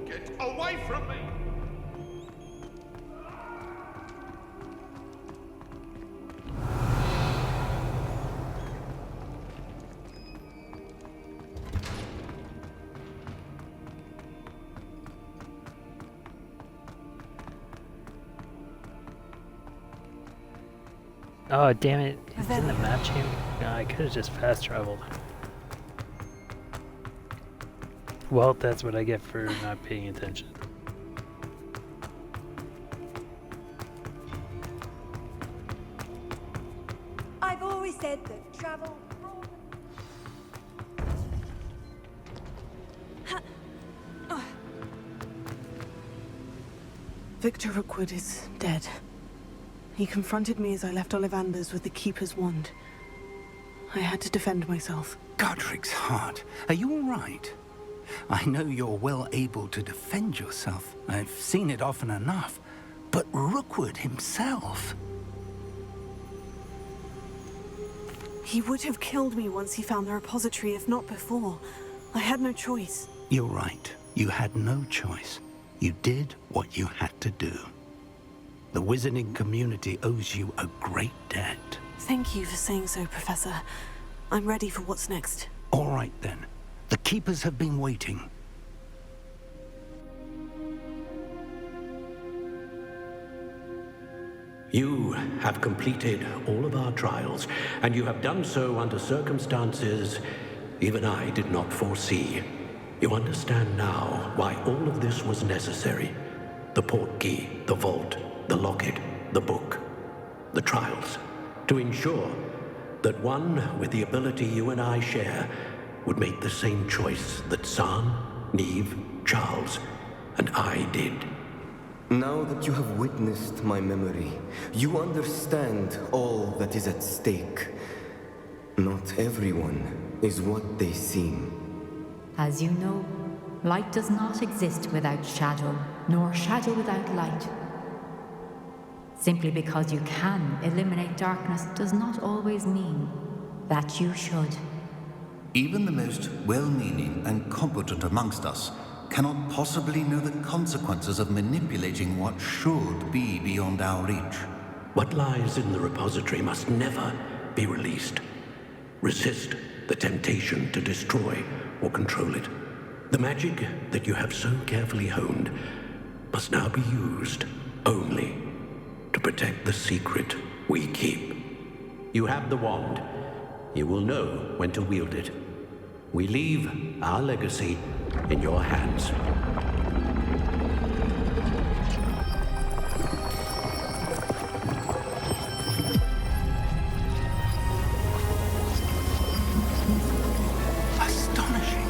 Get away from me! Oh, damn it. It's in the map change. No, I could have just fast traveled. Well, that's what I get for not paying attention. I've always said that travel... Victor Rookwood is dead. He confronted me as I left Ollivander's with the Keeper's wand. I had to defend myself. Godric's heart. Are you all right? I know you're well able to defend yourself. I've seen it often enough. But Rookwood himself... He would have killed me once he found the repository, if not before. I had no choice. You're right. You had no choice. You did what you had to do. The wizarding community owes you a great debt. Thank you for saying so, Professor. I'm ready for what's next. All right, then. The Keepers have been waiting. You have completed all of our trials, and you have done so under circumstances even I did not foresee. You understand now why all of this was necessary. The portkey, the vault, the locket, the book, the trials. To ensure that one with the ability you and I share would make the same choice that San, Neve, Charles, and I did. Now that you have witnessed my memory, you understand all that is at stake. Not everyone is what they seem. As you know, light does not exist without shadow, nor shadow without light. Simply because you can eliminate darkness does not always mean that you should. Even the most well-meaning and competent amongst us cannot possibly know the consequences of manipulating what should be beyond our reach. What lies in the repository must never be released. Resist the temptation to destroy or control it. The magic that you have so carefully honed must now be used only to protect the secret we keep. You have the wand. You will know when to wield it. We leave our legacy in your hands. Astonishing.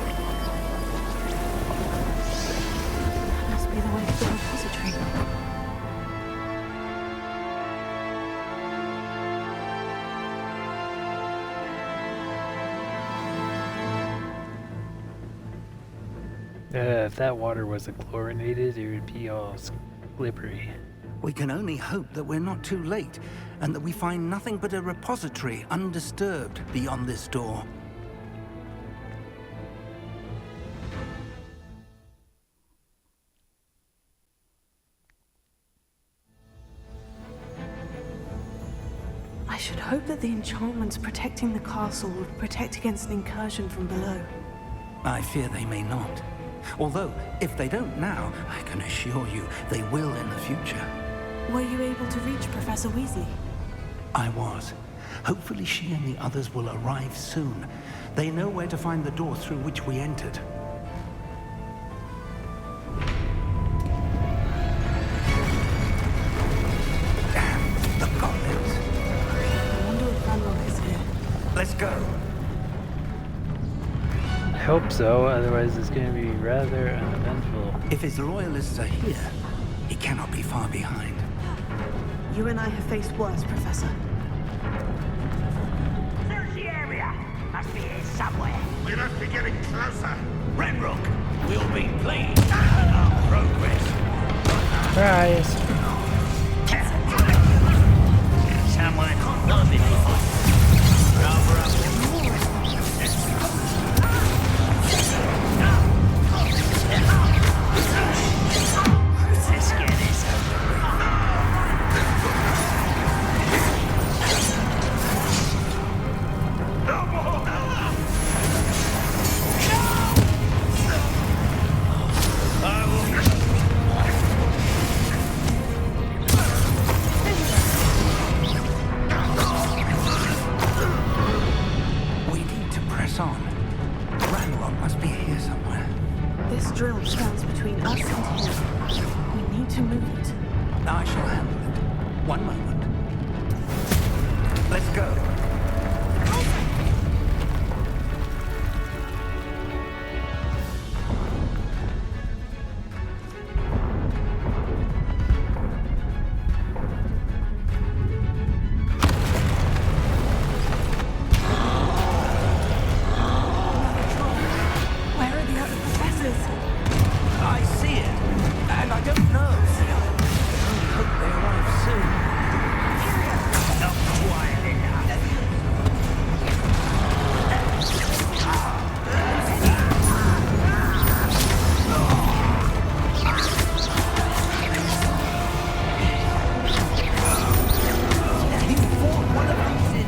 That must be the way to the repository. If that water wasn't chlorinated, it would be all slippery. We can only hope that we're not too late, and that we find nothing but a repository undisturbed beyond this door. I should hope that the enchantments protecting the castle would protect against an incursion from below. I fear they may not. Although, if they don't now, I can assure you they will in the future. Were you able to reach Professor Weasley? I was. Hopefully she and the others will arrive soon. They know where to find the door through which we entered. Damn, the goblins. I wonder if Ranrock is here. Let's go. I hope so, otherwise it's going to be rather uneventful. If his loyalists are here, he cannot be far behind. You and I have faced worse, Professor. Search the area. Must be here somewhere. We must be getting closer. Renrook, we'll be pleased at our progress. Surprise! Someone not beneath us. Let's get this over This drill stands between us and him. We need to move it. I shall handle it. One moment. Let's go. Where are the other professors? I see it, and I don't know. I only hope they arrive soon. Not quiet enough. He fought one of these in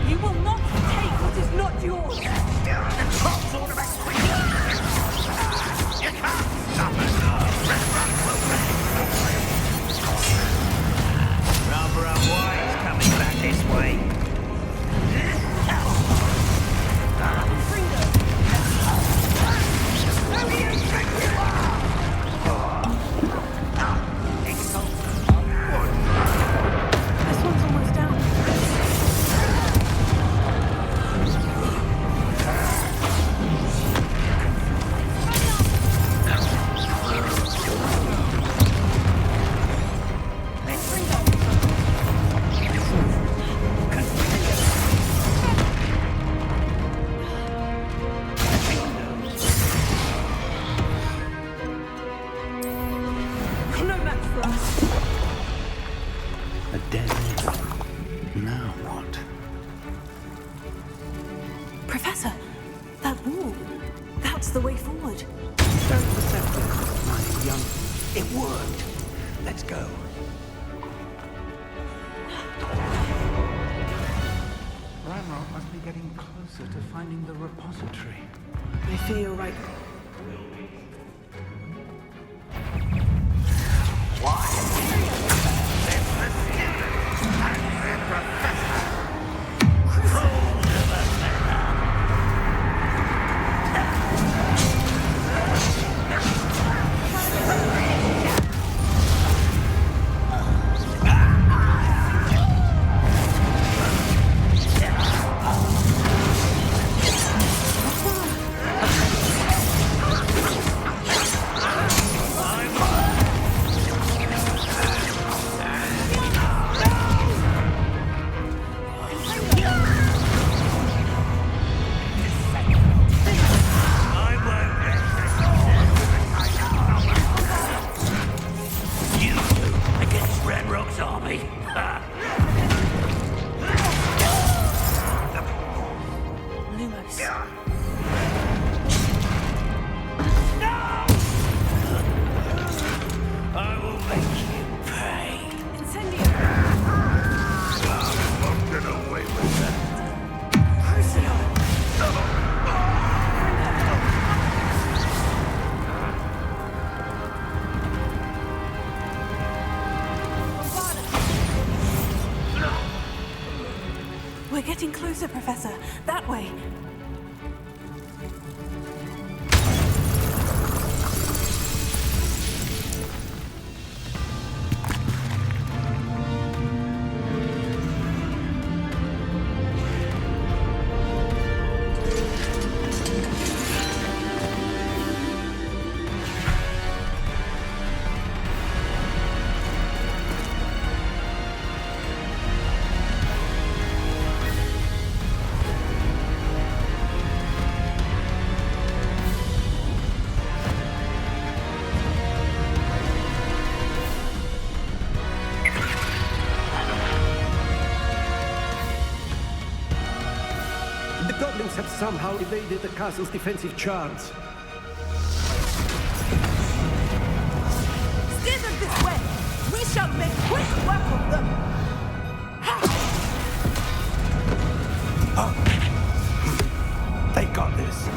You will not take what is not yours. Rather unwise coming back this way. This one's almost down. No match for us. a dead end. Now what? Professor, that wall. That's the way forward. Very perceptive, my young... It worked. Let's go. Ranrock must be getting closer to finding the repository. I fear you're right. We're getting closer, Professor. That way. goblins have somehow evaded the castle's defensive charge. Steer them this way! We shall make quick work of them! They got this.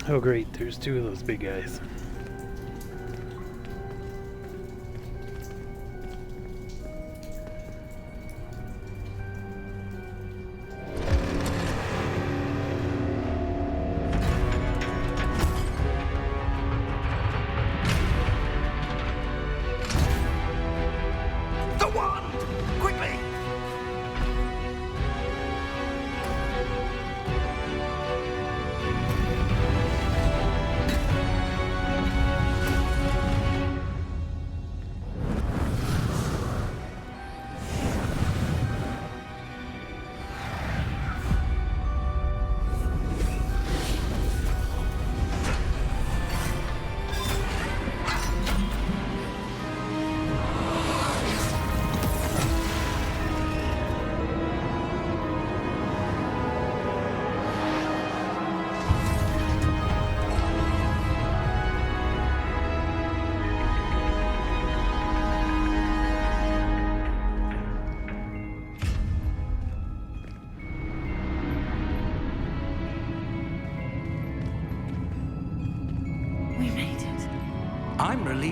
Oh great, there's two of those big guys. The wand! Quickly!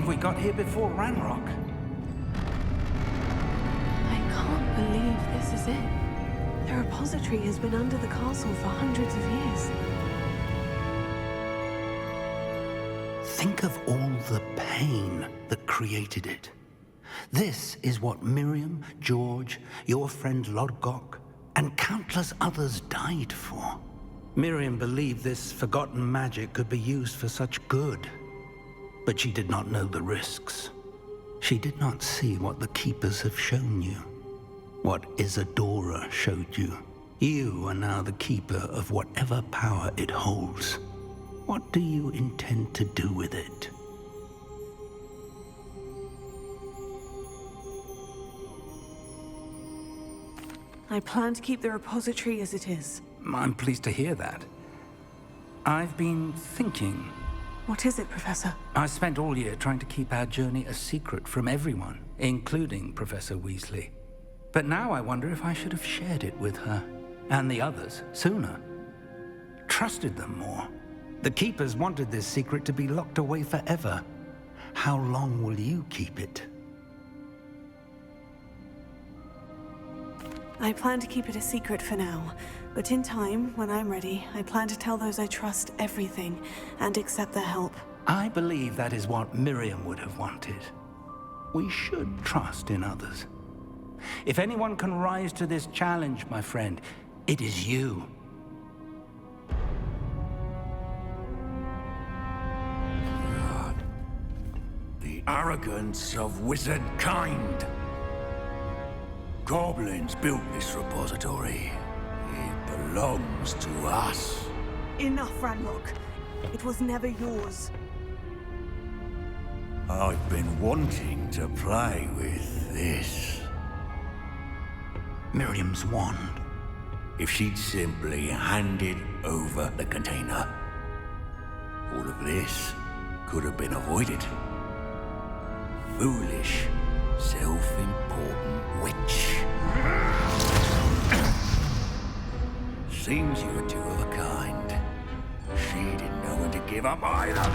believe we got here before Ranrock. I can't believe this is it. The repository has been under the castle for hundreds of years. Think of all the pain that created it. This is what Miriam, George, your friend Lodgok, and countless others died for. Miriam believed this forgotten magic could be used for such good. But she did not know the risks. She did not see what the Keepers have shown you. What Isadora showed you. You are now the Keeper of whatever power it holds. What do you intend to do with it? I plan to keep the repository as it is. I'm pleased to hear that. I've been thinking. What is it, Professor? I spent all year trying to keep our journey a secret from everyone, including Professor Weasley. But now I wonder if I should have shared it with her, and the others, sooner. Trusted them more. The Keepers wanted this secret to be locked away forever. How long will you keep it? I plan to keep it a secret for now, but in time, when I'm ready, I plan to tell those I trust everything and accept their help. I believe that is what Miriam would have wanted. We should trust in others. If anyone can rise to this challenge, my friend, it is you. The arrogance of wizard kind. Goblins built this repository. It belongs to us. Enough, Ranrock. It was never yours. I've been wanting to play with this. Miriam's wand. If she'd simply handed over the container, all of this could have been avoided. Foolish, self-important witch. Seems you were two of a kind. She didn't know when to give up either.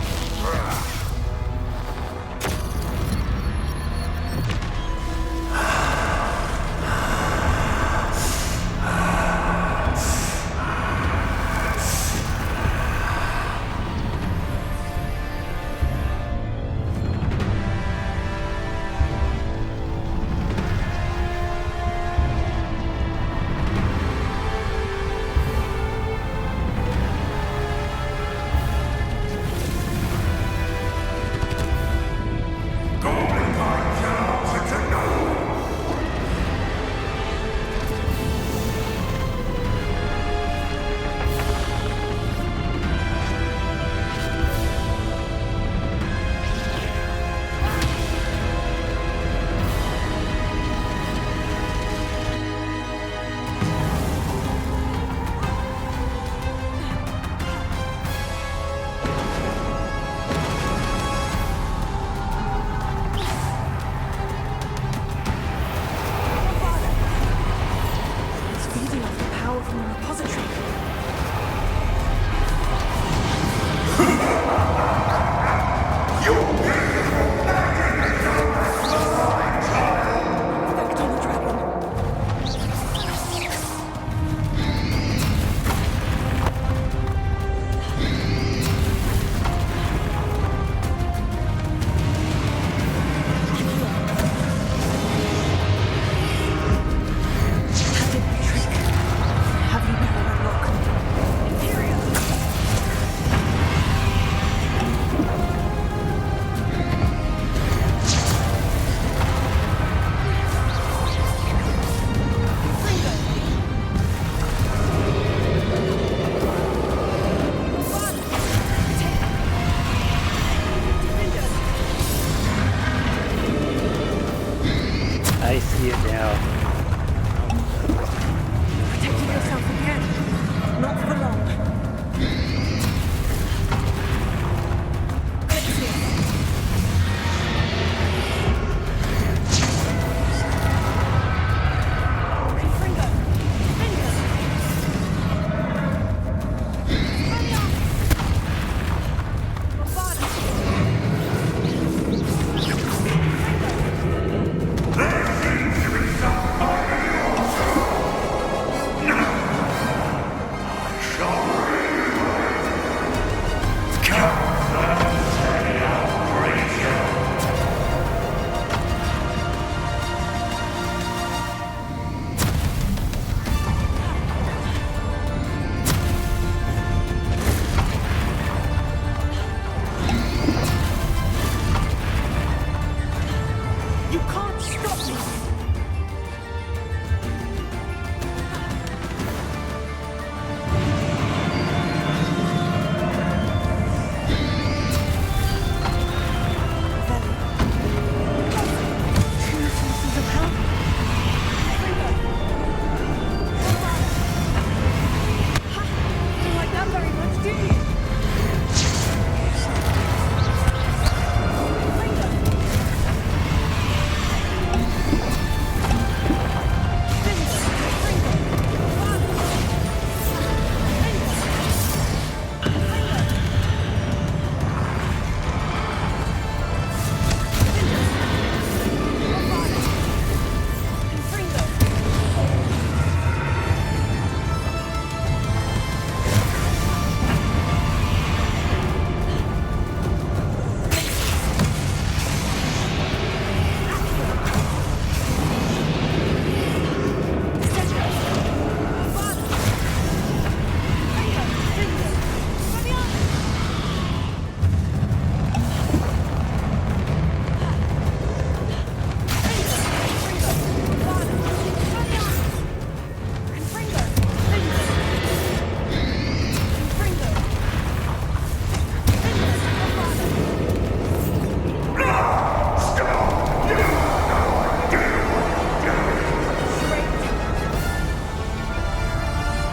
I see it now. Protecting yourself again. Not for long.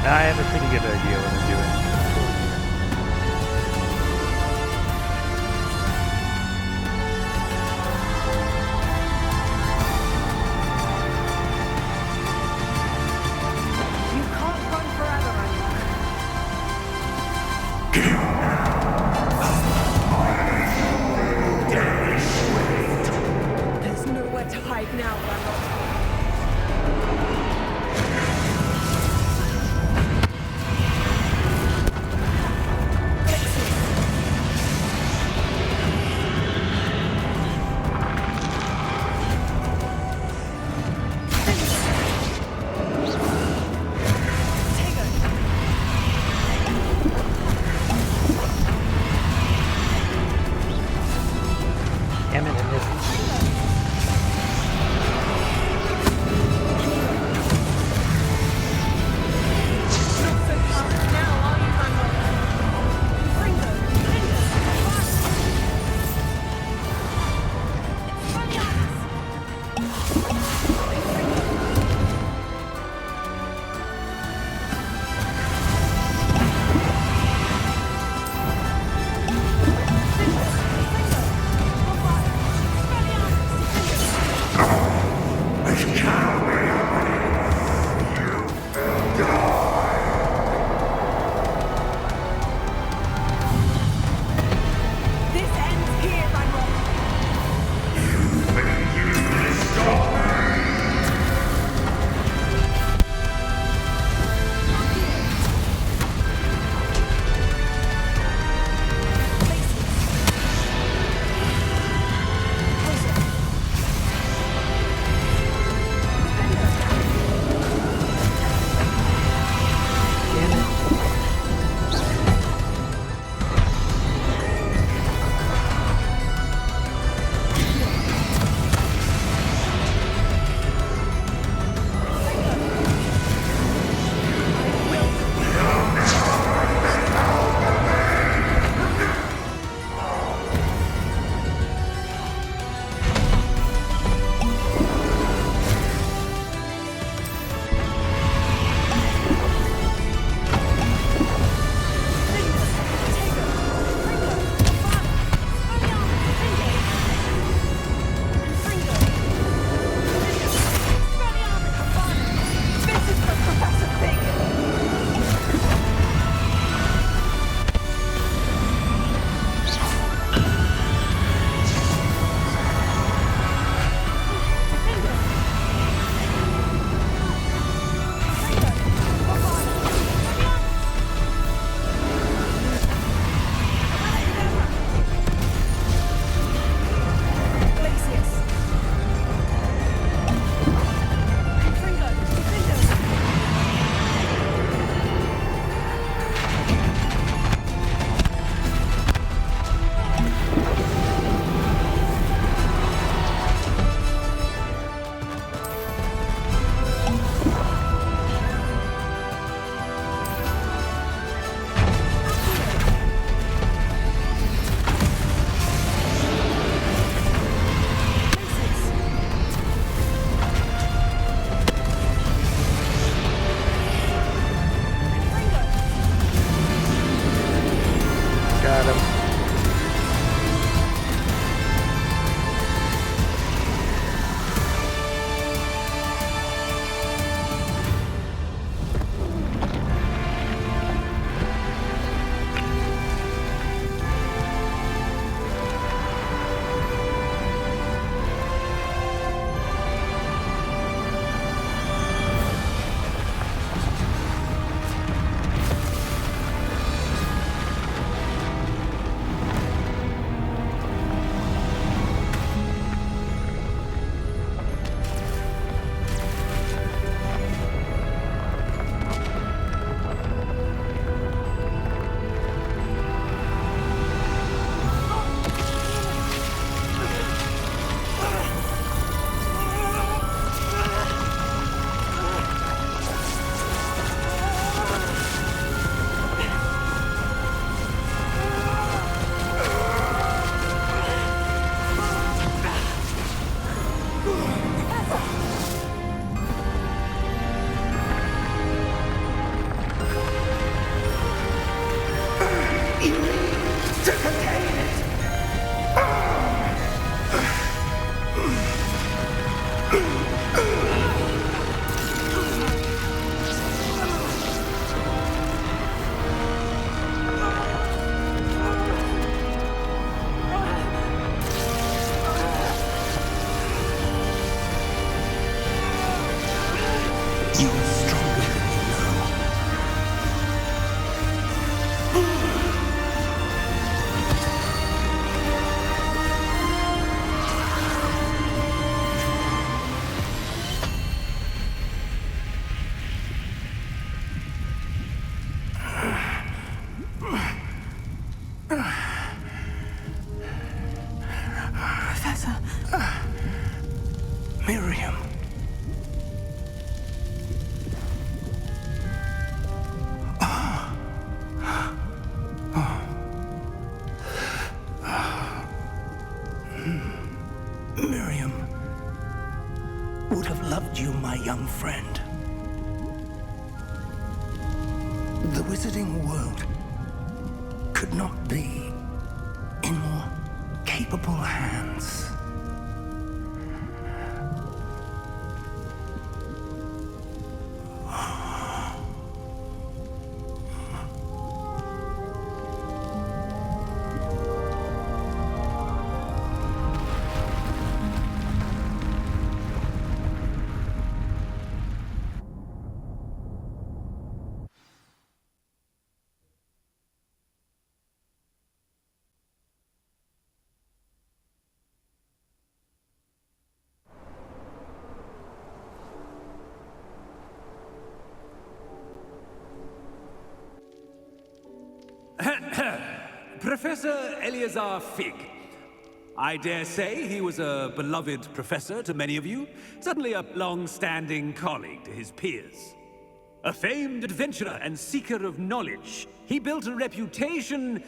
I have a pretty good idea what I'm doing. You can't run forever, Ranrock. There's nowhere to hide now, Ranrock. You are stronger than you know. Professor. Miriam. Miriam would have loved you, my young friend. The wizarding world could not be in more capable hands. Professor Eleazar Fig. I dare say he was a beloved professor to many of you, certainly a long-standing colleague to his peers. A famed adventurer and seeker of knowledge, he built a reputation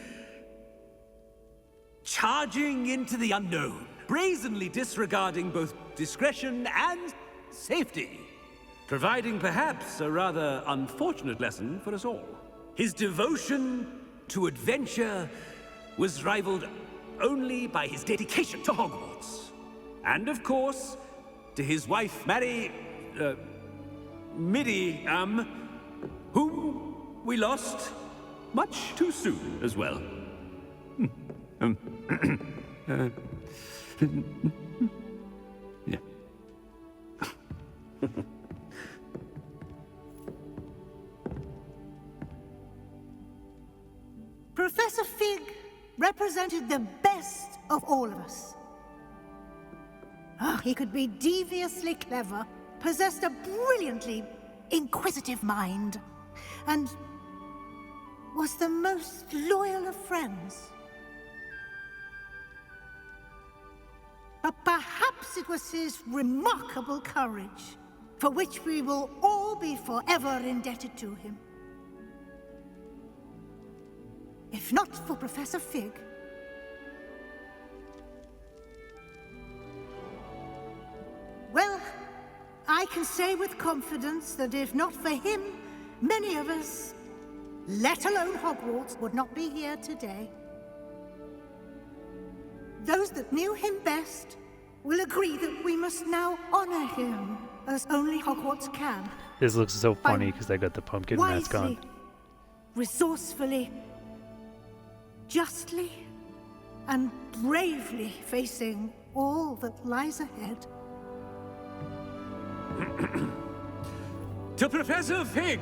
charging into the unknown, brazenly disregarding both discretion and safety, providing perhaps a rather unfortunate lesson for us all. His devotion to adventure was rivaled only by his dedication to Hogwarts. And of course, to his wife, Midi, whom we lost much too soon as well. Yeah. Professor Fig represented the best of all of us. He could be deviously clever, possessed a brilliantly inquisitive mind, and was the most loyal of friends. But perhaps it was his remarkable courage, for which we will all be forever indebted to him. If not for Professor Fig, well, I can say with confidence that if not for him, many of us, let alone Hogwarts, would not be here today. Those that knew him best will agree that we must now honor him as only Hogwarts can. This looks so funny because I got the pumpkin mask on. Wisely, resourcefully, justly, and bravely facing all that lies ahead. To Professor Fig!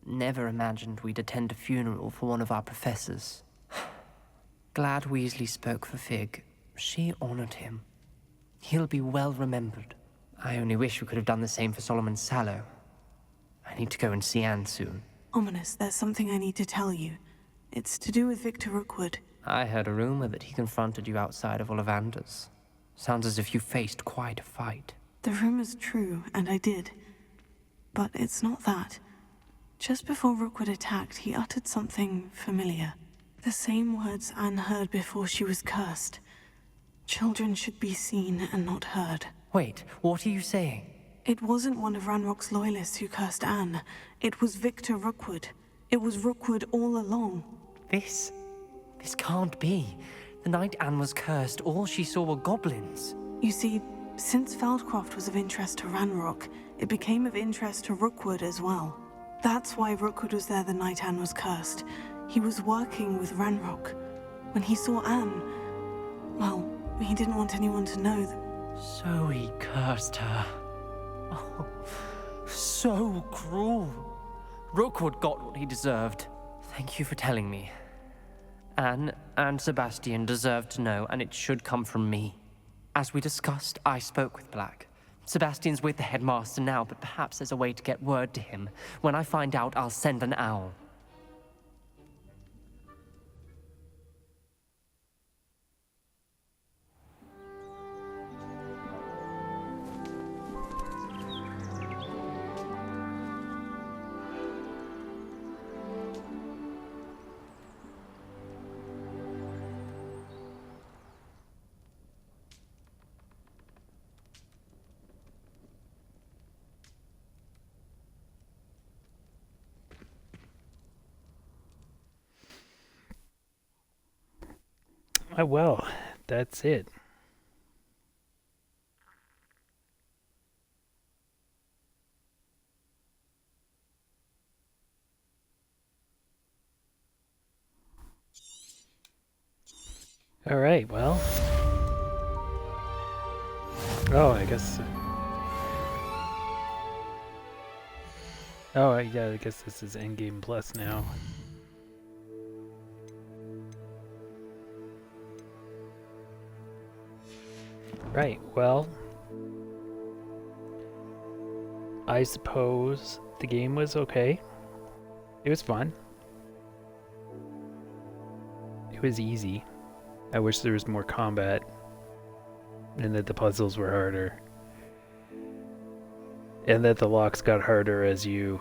Never imagined we'd attend a funeral for one of our professors. Glad Weasley spoke for Fig. She honored him. He'll be well remembered. I only wish we could have done the same for Solomon Sallow. I need to go and see Anne soon. Ominous, there's something I need to tell you. It's to do with Victor Rookwood. I heard a rumor that he confronted you outside of Ollivander's. Sounds as if you faced quite a fight. The rumor's true, and I did. But it's not that. Just before Rookwood attacked, he uttered something familiar. The same words Anne heard before she was cursed. Children should be seen and not heard. Wait, what are you saying? It wasn't one of Ranrock's loyalists who cursed Anne. It was Victor Rookwood. It was Rookwood all along. This This can't be. The night Anne was cursed, all she saw were goblins. You see, since Feldcroft was of interest to Ranrock, it became of interest to Rookwood as well. That's why Rookwood was there the night Anne was cursed. He was working with Ranrock. When he saw Anne, well, he didn't want anyone to know that. So he cursed her. Oh, so cruel. Rookwood got what he deserved. Thank you for telling me. Anne and Sebastian deserve to know, and it should come from me. As we discussed, I spoke with Black. Sebastian's with the headmaster now, but perhaps there's a way to get word to him. When I find out, I'll send an owl. Oh, well, that's it. All right, well. Oh, I guess. Oh, yeah, I guess this is Endgame Plus now. Right, well, I suppose the game was okay. It was fun. It was easy. I wish there was more combat and that the puzzles were harder. And that the locks got harder as you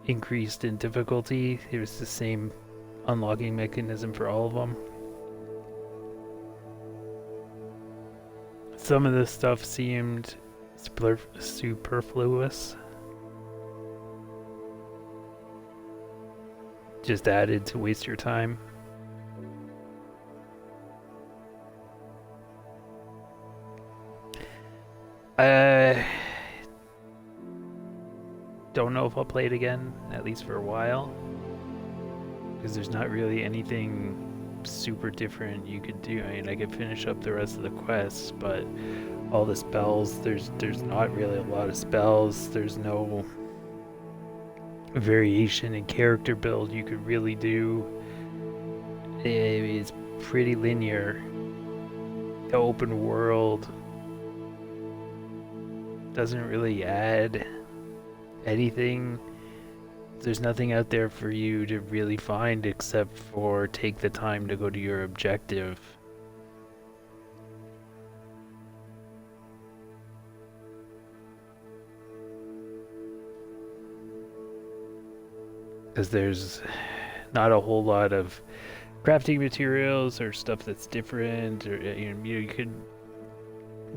increased in difficulty. It was the same unlocking mechanism for all of them. Some of this stuff seemed superfluous. Just added to waste your time. Don't know if I'll play it again, at least for a while. Because there's not really anything super different you could do. I mean, I could finish up the rest of the quests, but all the spells, there's not really a lot of spells. There's no variation in character build you could really do. It's pretty linear. The open world doesn't really add anything. There's nothing out there for you to really find except for take the time to go to your objective. Because there's not a whole lot of crafting materials or stuff that's different, or you could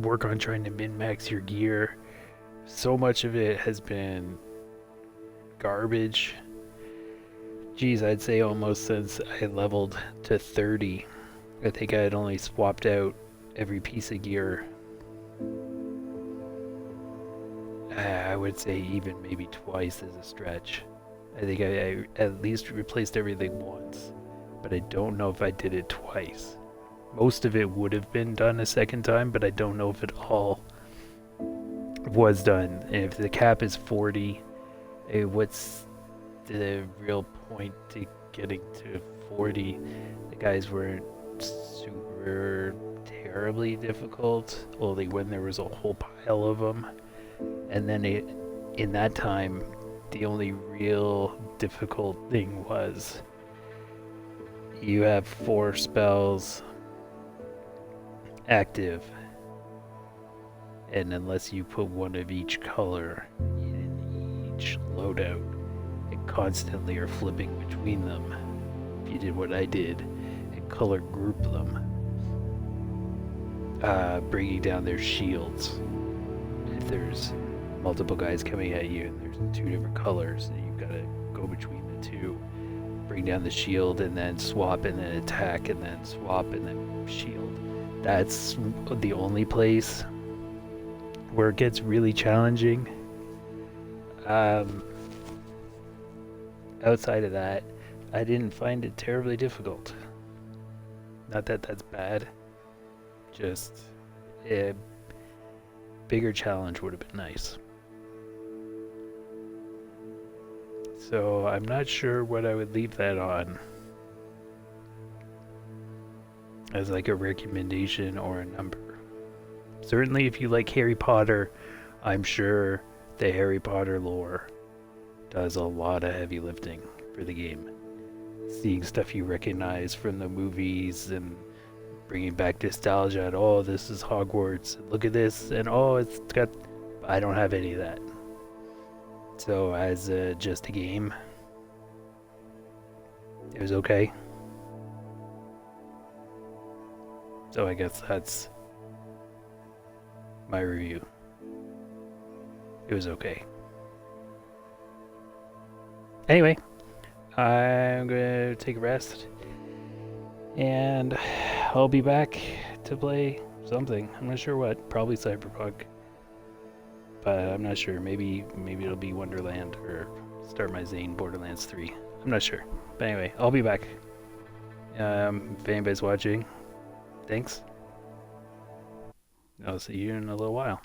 work on trying to min-max your gear. So much of it has been garbage. Geez, I'd say almost since I leveled to 30. I think I had only swapped out every piece of gear. I would say even maybe twice as a stretch. I think I at least replaced everything once, but I don't know if I did it twice. Most of it would have been done a second time, but I don't know if it all was done. And if the cap is 40, what's the real point to getting to 40? The guys weren't super terribly difficult, only when there was a whole pile of them. And then in that time, the only real difficult thing was you have 4 spells active, and unless you put one of each color in each loadout, and constantly are flipping between them, if you did what I did and color group them, bringing down their shields. If there's multiple guys coming at you and there's 2 different colors, and you've got to go between the 2, bring down the shield and then swap and then attack and then swap and then shield. That's the only place where it gets really challenging. Outside of that, I didn't find it terribly difficult. Not that that's bad, just a bigger challenge would have been nice. So I'm not sure what I would leave that on as like a recommendation or a number. Certainly if you like Harry Potter, I'm sure the Harry Potter lore does a lot of heavy lifting for the game. Seeing stuff you recognize from the movies and bringing back nostalgia and, oh, this is Hogwarts, look at this, and oh, it's got... I don't have any of that. So as just a game, it was okay. So I guess that's my review. It was okay. Anyway, I'm gonna take a rest, and I'll be back to play something. I'm not sure what. Probably Cyberpunk, but I'm not sure. Maybe it'll be Wonderland or start my Zane Borderlands 3. I'm not sure. But anyway, I'll be back. If anybody's watching, thanks. I'll see you in a little while.